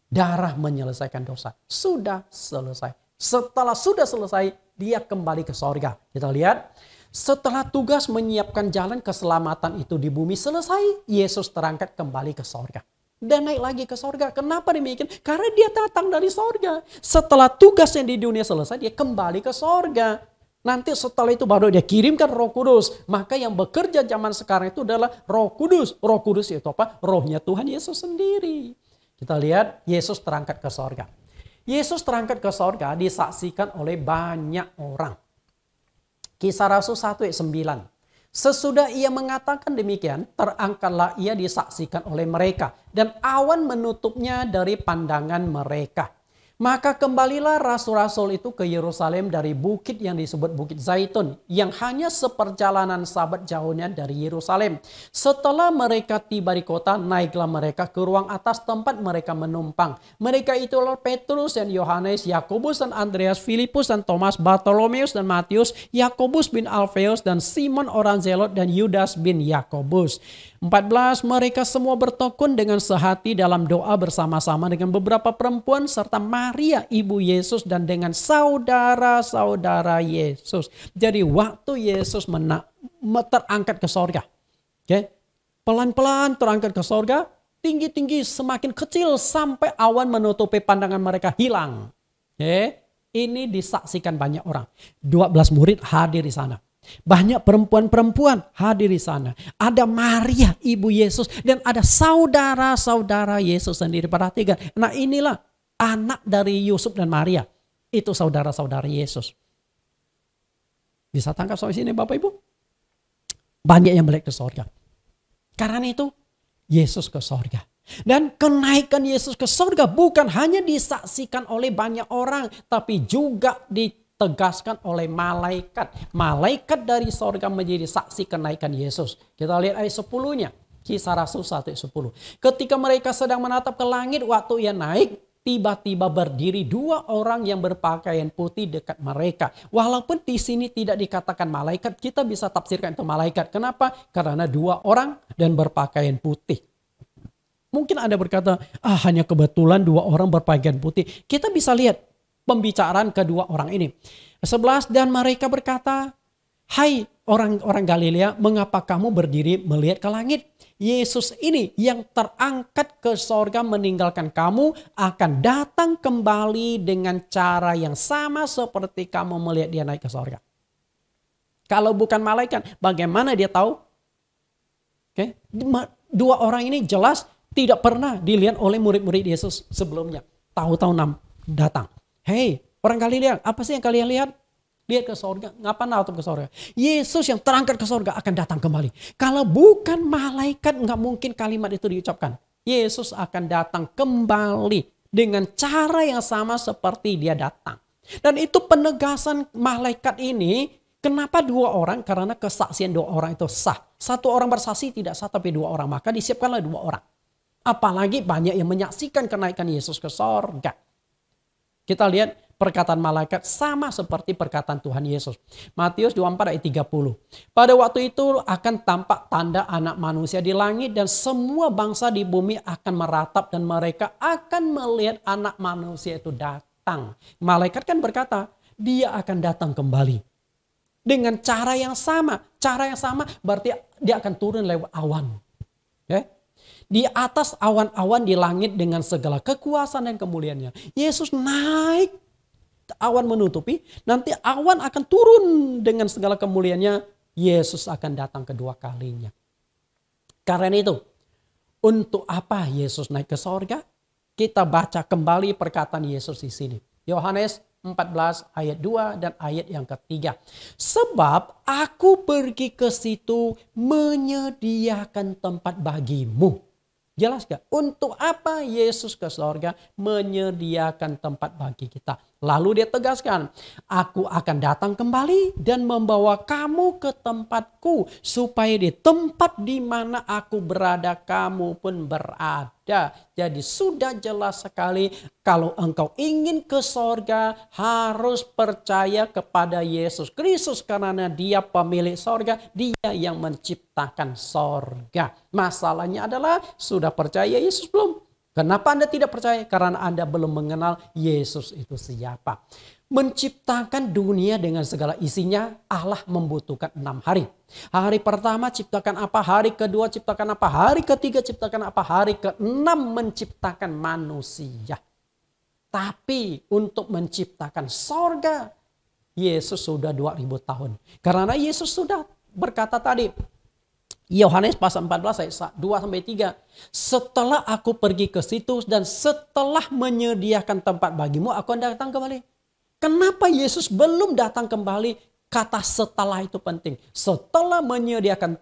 Darah menyelesaikan dosa. Sudah selesai. Setelah sudah selesai, dia kembali ke sorga. Kita lihat. Setelah tugas menyiapkan jalan keselamatan itu di bumi selesai, Yesus terangkat kembali ke sorga. Dan naik lagi ke sorga. Kenapa demikian? Karena dia datang dari sorga. Setelah tugasnya di dunia selesai, dia kembali ke sorga. Nanti setelah itu baru dia kirimkan Roh Kudus. Maka yang bekerja zaman sekarang itu adalah Roh Kudus. Roh Kudus itu apa? Rohnya Tuhan Yesus sendiri. Kita lihat Yesus terangkat ke sorga. Yesus terangkat ke sorga disaksikan oleh banyak orang. Kisah Rasul 1 ayat 9. Sesudah ia mengatakan demikian, terangkatlah ia disaksikan oleh mereka. Dan awan menutupnya dari pandangan mereka. Maka kembalilah rasul-rasul itu ke Yerusalem dari bukit yang disebut Bukit Zaitun. Yang hanya seperjalanan sabat jauhnya dari Yerusalem. Setelah mereka tiba di kota, naiklah mereka ke ruang atas tempat mereka menumpang. Mereka itulah Petrus dan Yohanes, Yakobus dan Andreas, Filipus dan Thomas, Bartolomeus dan Matius, Yakobus bin Alfeus dan Simon orang Zelot dan Yudas bin Yakobus. 14. Mereka semua bertekun dengan sehati dalam doa bersama-sama dengan beberapa perempuan serta Maria ibu Yesus dan dengan saudara-saudara Yesus. Jadi waktu Yesus terangkat ke sorga. Okay? Pelan-pelan terangkat ke sorga. Tinggi-tinggi semakin kecil sampai awan menutupi pandangan mereka hilang. Okay? Ini disaksikan banyak orang. 12 murid hadir di sana. Banyak perempuan-perempuan hadir di sana. Ada Maria ibu Yesus dan ada saudara-saudara Yesus sendiri. Perhatikan. Nah inilah anak dari Yusuf dan Maria. Itu saudara-saudara Yesus. Bisa tangkap sampai sini Bapak Ibu? Banyak yang melihat ke sorga. Karena itu Yesus ke sorga. Dan kenaikan Yesus ke sorga bukan hanya disaksikan oleh banyak orang. Tapi juga ditegaskan oleh malaikat. Malaikat dari sorga menjadi saksi kenaikan Yesus. Kita lihat ayat 10-nya. Kisah Rasul 1 ayat 10. Ketika mereka sedang menatap ke langit waktu ia naik. Tiba-tiba berdiri 2 orang yang berpakaian putih dekat mereka. Walaupun di sini tidak dikatakan malaikat. Kita bisa tafsirkan itu malaikat. Kenapa? Karena 2 orang dan berpakaian putih. Mungkin Anda berkata, hanya kebetulan 2 orang berpakaian putih. Kita bisa lihat pembicaraan kedua orang ini. 11. Dan mereka berkata, hai orang-orang Galilea, mengapa kamu berdiri melihat ke langit? Yesus ini yang terangkat ke sorga meninggalkan kamu akan datang kembali dengan cara yang sama seperti kamu melihat dia naik ke sorga. Kalau bukan malaikat, bagaimana dia tahu? Oke, 2 orang ini jelas tidak pernah dilihat oleh murid-murid Yesus sebelumnya. Tahu-tahu datang. Hei, orang Galilea, apa sih yang kalian lihat? Lihat ke sorga. Ngapa natap ke sorga? Yesus yang terangkat ke sorga akan datang kembali. Kalau bukan malaikat, nggak mungkin kalimat itu diucapkan. Yesus akan datang kembali dengan cara yang sama seperti dia datang. Dan itu penegasan malaikat ini Kenapa dua orang? Karena kesaksian dua orang itu sah. Satu orang bersaksi tidak sah, tapi dua orang. Maka disiapkanlah dua orang. Apalagi banyak yang menyaksikan kenaikan Yesus ke sorga. Kita lihat perkataan malaikat sama seperti perkataan Tuhan Yesus. Matius 24 ayat 30. Pada waktu itu akan tampak tanda anak manusia di langit dan semua bangsa di bumi akan meratap dan mereka akan melihat anak manusia itu datang. Malaikat kan berkata, dia akan datang kembali. Dengan cara yang sama. Cara yang sama berarti dia akan turun lewat awan. Okay? Di atas awan-awan di langit dengan segala kekuasaan dan kemuliaannya. Yesus naik. Awan menutupi. Nanti awan akan turun dengan segala kemuliaannya. Yesus akan datang kedua kalinya. Karena itu. Untuk apa Yesus naik ke sorga? Kita baca kembali perkataan Yesus di sini. Yohanes 14 ayat 2 dan ayat yang ketiga. Sebab aku pergi ke situ menyediakan tempat bagimu. Jelas gak? Untuk apa Yesus ke sorga? Menyediakan tempat bagi kita. Lalu dia tegaskan, aku akan datang kembali dan membawa kamu ke tempatku. Supaya di tempat di mana aku berada, kamu pun berada. Jadi sudah jelas sekali kalau engkau ingin ke sorga harus percaya kepada Yesus Kristus. Karena dia pemilik sorga, dia yang menciptakan sorga. Masalahnya adalah sudah percaya Yesus belum? Kenapa Anda tidak percaya? Karena Anda belum mengenal Yesus itu siapa. Menciptakan dunia dengan segala isinya, Allah membutuhkan 6 hari. Hari pertama ciptakan apa? Hari kedua ciptakan apa? Hari ketiga ciptakan apa? Hari ke-6 menciptakan manusia. Tapi untuk menciptakan sorga, Yesus sudah 2000 tahun. Karena Yesus sudah berkata tadi, Yohanes pasal 14 ayat 2-3. Setelah aku pergi ke situ dan setelah menyediakan tempat bagimu, aku akan datang kembali. Kenapa Yesus belum datang kembali? Kata setelah itu penting. Setelah menyediakan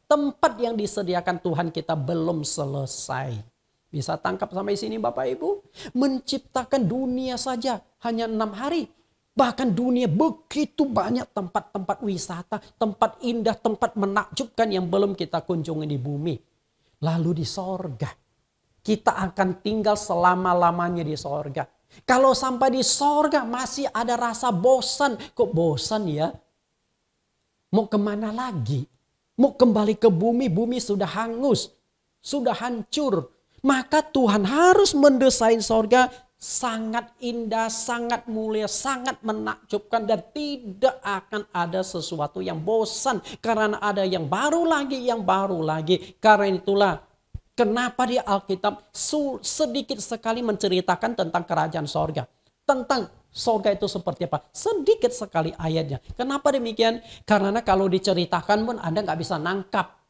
tempat yang disediakan Tuhan kita belum selesai. Bisa tangkap sampai sini Bapak Ibu? Menciptakan dunia saja hanya 6 hari. Bahkan dunia begitu banyak tempat-tempat wisata, tempat indah, tempat menakjubkan yang belum kita kunjungi di bumi. Lalu di sorga, kita akan tinggal selama-lamanya di sorga. Kalau sampai di sorga masih ada rasa bosan, kok bosan ya? Mau kemana lagi? Mau kembali ke bumi, bumi sudah hangus, sudah hancur. Maka Tuhan harus mendesain sorga sangat indah, sangat mulia, sangat menakjubkan dan tidak akan ada sesuatu yang bosan karena ada yang baru lagi, yang baru lagi. Karena itulah kenapa di Alkitab sedikit sekali menceritakan tentang kerajaan sorga, tentang sorga itu seperti apa. Sedikit sekali ayatnya. Kenapa demikian? Karena kalau diceritakan pun Anda nggak bisa nangkap.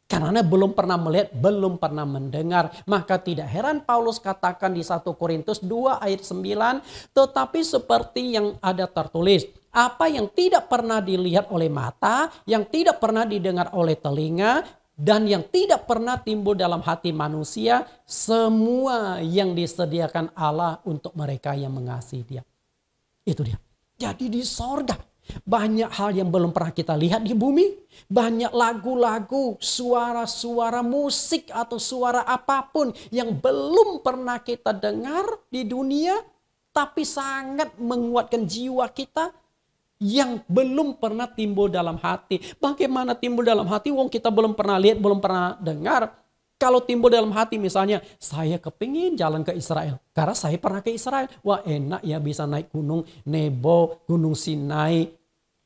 Karena belum pernah melihat, belum pernah mendengar. Maka tidak heran Paulus katakan di 1 Korintus 2 ayat 9. Tetapi seperti yang ada tertulis. Apa yang tidak pernah dilihat oleh mata, yang tidak pernah didengar oleh telinga, dan yang tidak pernah timbul dalam hati manusia. Semua yang disediakan Allah untuk mereka yang mengasihi dia. Itu dia. Jadi di sorga. Banyak hal yang belum pernah kita lihat di bumi. Banyak lagu-lagu, suara-suara musik atau suara apapun yang belum pernah kita dengar di dunia. Tapi sangat menguatkan jiwa kita yang belum pernah timbul dalam hati. Bagaimana timbul dalam hati? Wong kita belum pernah lihat, belum pernah dengar. Kalau timbul dalam hati misalnya, saya kepingin jalan ke Israel. Karena saya pernah ke Israel. Wah enak ya bisa naik gunung Nebo, gunung Sinai.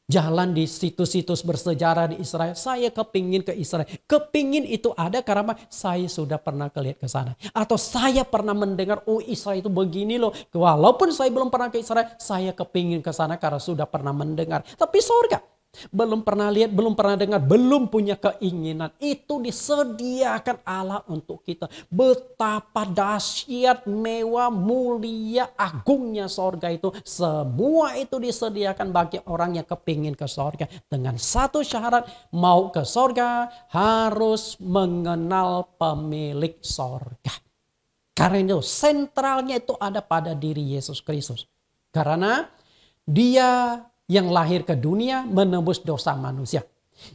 Jalan di situs-situs bersejarah di Israel. Saya kepingin ke Israel. Kepingin itu ada karena saya sudah pernah lihat ke sana. Atau saya pernah mendengar, oh Israel itu begini loh. Walaupun saya belum pernah ke Israel, saya kepingin ke sana karena sudah pernah mendengar. Tapi sorga. Belum pernah lihat, belum pernah dengar, belum punya keinginan. Itu disediakan Allah untuk kita. Betapa dahsyat, mewah, mulia, agungnya sorga itu. Semua itu disediakan bagi orang yang kepingin ke sorga. Dengan satu syarat, mau ke sorga harus mengenal pemilik sorga. Karena itu sentralnya itu ada pada diri Yesus Kristus. Karena dia yang lahir ke dunia menebus dosa manusia.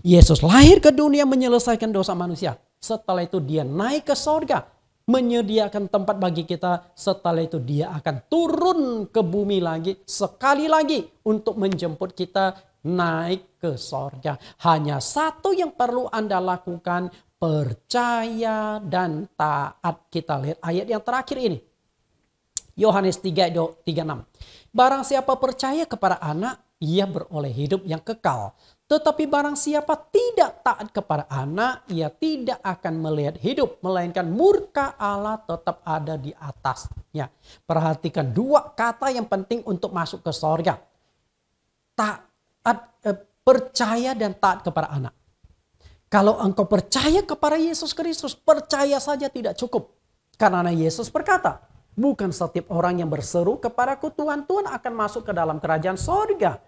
Yesus lahir ke dunia menyelesaikan dosa manusia. Setelah itu dia naik ke sorga, menyediakan tempat bagi kita. Setelah itu dia akan turun ke bumi lagi, sekali lagi untuk menjemput kita naik ke sorga. Hanya satu yang perlu Anda lakukan, percaya dan taat. Kita lihat ayat yang terakhir ini. Yohanes 3:36. Barang siapa percaya kepada anak, ia beroleh hidup yang kekal. Tetapi barang siapa tidak taat kepada anak, ia tidak akan melihat hidup, melainkan murka Allah tetap ada di atasnya. Perhatikan dua kata yang penting untuk masuk ke sorga. Percaya dan taat kepada anak. Kalau engkau percaya kepada Yesus Kristus, percaya saja tidak cukup. Karena Yesus berkata, bukan setiap orang yang berseru kepadaku Tuhan, Tuhan akan masuk ke dalam kerajaan sorga.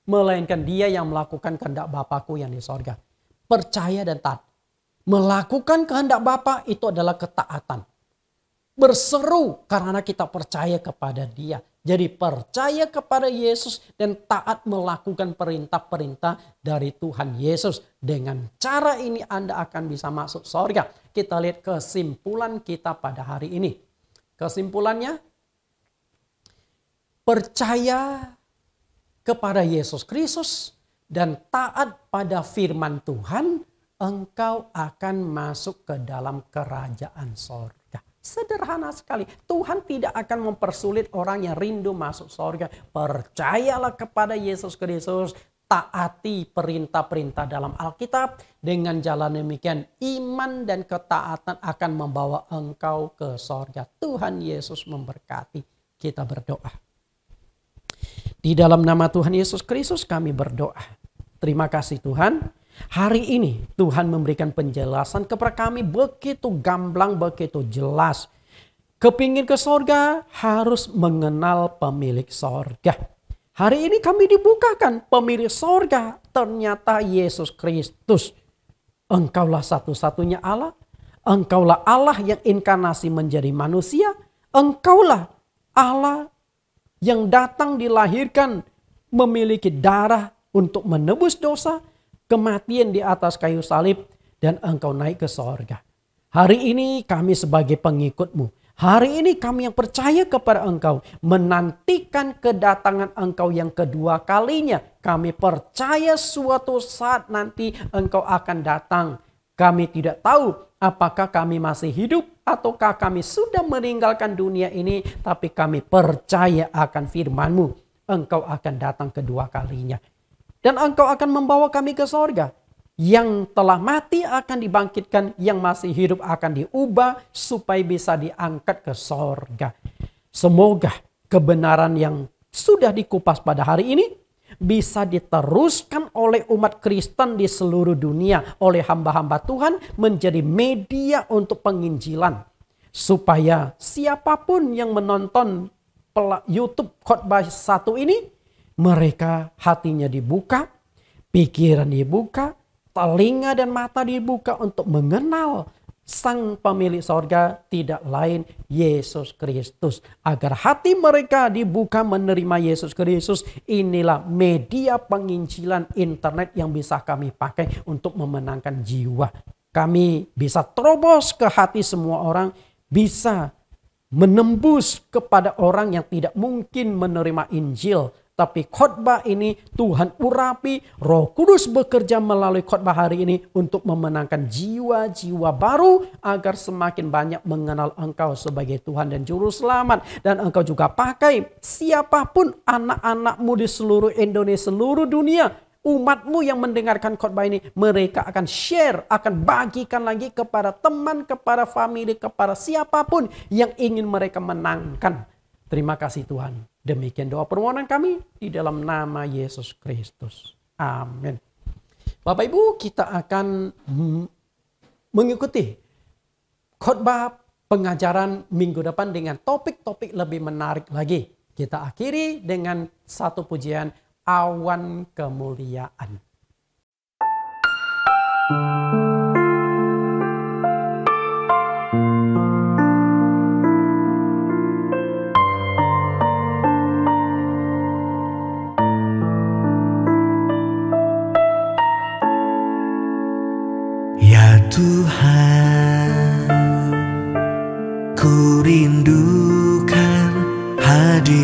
Melainkan dia yang melakukan kehendak Bapa-Ku yang di sorga. Percaya dan taat. Melakukan kehendak Bapa itu adalah ketaatan. Berseru karena kita percaya kepada dia. Jadi percaya kepada Yesus dan taat melakukan perintah-perintah dari Tuhan Yesus. Dengan cara ini Anda akan bisa masuk sorga. Kita lihat kesimpulan kita pada hari ini. Kesimpulannya, percaya kepada Yesus Kristus dan taat pada firman Tuhan, engkau akan masuk ke dalam kerajaan sorga. Sederhana sekali. Tuhan tidak akan mempersulit orang yang rindu masuk sorga. Percayalah kepada Yesus Kristus. Taati perintah-perintah dalam Alkitab. Dengan jalan demikian, iman dan ketaatan akan membawa engkau ke sorga. Tuhan Yesus memberkati. Kita berdoa. Di dalam nama Tuhan Yesus Kristus kami berdoa. Terima kasih Tuhan. Hari ini Tuhan memberikan penjelasan kepada kami begitu gamblang, begitu jelas. Kepingin ke sorga harus mengenal pemilik sorga. Hari ini kami dibukakan pemilik sorga. Ternyata Yesus Kristus. Engkaulah satu-satunya Allah. Engkaulah Allah yang inkarnasi menjadi manusia. Engkaulah Allah yang datang dilahirkan memiliki darah untuk menebus dosa, kematian di atas kayu salib, dan engkau naik ke sorga. Hari ini kami sebagai pengikut-Mu, hari ini kami yang percaya kepada engkau, menantikan kedatangan engkau yang kedua kalinya. Kami percaya suatu saat nanti engkau akan datang. Kami tidak tahu apakah kami masih hidup ataukah kami sudah meninggalkan dunia ini. Tapi kami percaya akan firman-Mu. Engkau akan datang kedua kalinya. Dan engkau akan membawa kami ke sorga. Yang telah mati akan dibangkitkan. Yang masih hidup akan diubah supaya bisa diangkat ke sorga. Semoga kebenaran yang sudah dikupas pada hari ini bisa diteruskan oleh umat Kristen di seluruh dunia. Oleh hamba-hamba Tuhan menjadi media untuk penginjilan. Supaya siapapun yang menonton YouTube khotbah satu ini, mereka hatinya dibuka, pikiran dibuka, telinga dan mata dibuka untuk mengenal Sang pemilik sorga tidak lain Yesus Kristus. Agar hati mereka dibuka menerima Yesus Kristus. Inilah media penginjilan internet yang bisa kami pakai untuk memenangkan jiwa. Kami bisa terobos ke hati semua orang. Bisa menembus kepada orang yang tidak mungkin menerima Injil. Tapi khotbah ini Tuhan urapi, Roh Kudus bekerja melalui khotbah hari ini untuk memenangkan jiwa-jiwa baru agar semakin banyak mengenal Engkau sebagai Tuhan dan Juru Selamat. Dan Engkau juga pakai siapapun anak-anak-Mu di seluruh Indonesia, seluruh dunia, umat-Mu yang mendengarkan khotbah ini, mereka akan share, akan bagikan lagi kepada teman, kepada family, kepada siapapun yang ingin mereka menangkan. Terima kasih Tuhan. Demikian doa permohonan kami di dalam nama Yesus Kristus. Amin. Bapak Ibu, kita akan mengikuti khotbah pengajaran minggu depan dengan topik-topik lebih menarik lagi. Kita akhiri dengan satu pujian, Awan Kemuliaan.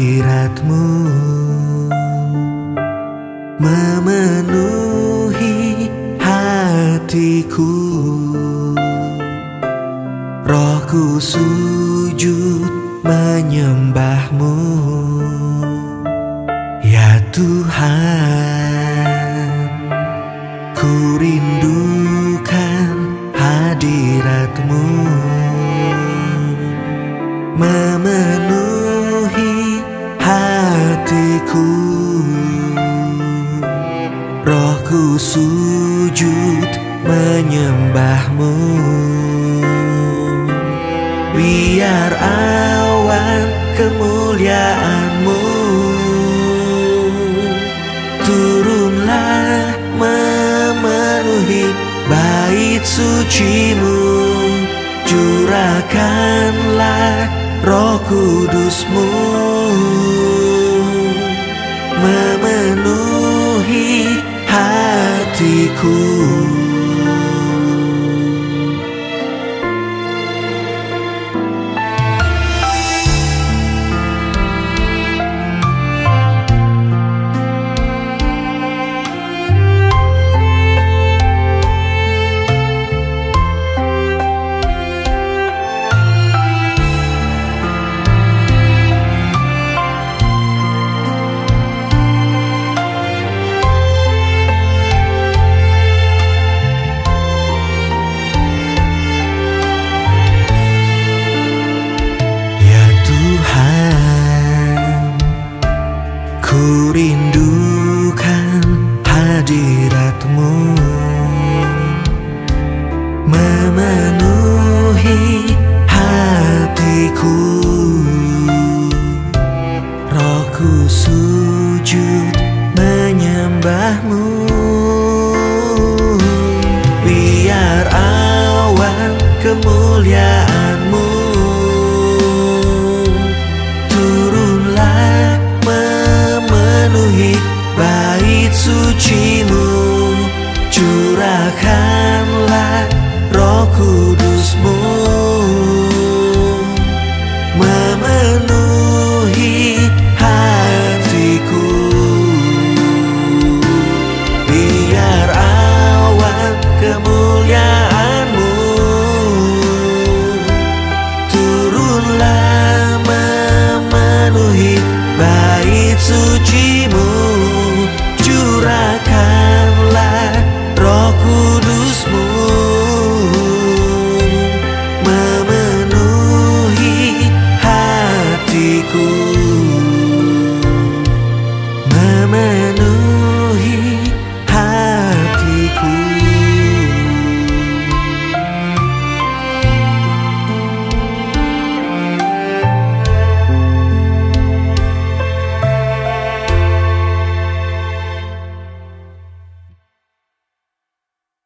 hadirat-Mu memenuhi hatiku. Rohku sujud menyembah-Mu, ya Tuhan. Ku rindukan hadirat-Mu memenuhi hatiku. Rohku sujud menyembah-Mu. Biar awan kemuliaan-Mu turunlah memenuhi bait suci-Mu. Curahkanlah Roh Kudus-Mu memenuhi hatiku. Ku rindukan hadirat-Mu memenuhi hatiku. Rohku sujud menyembah-Mu. Biar awan kemuliaan-Mu turunlah memenuhi bait suci-Mu. Curahkanlah Roh Kudus-Mu memenuhi hatiku. Biar awan kemuliaan-Mu turunlah memenuhi bait suci-Mu.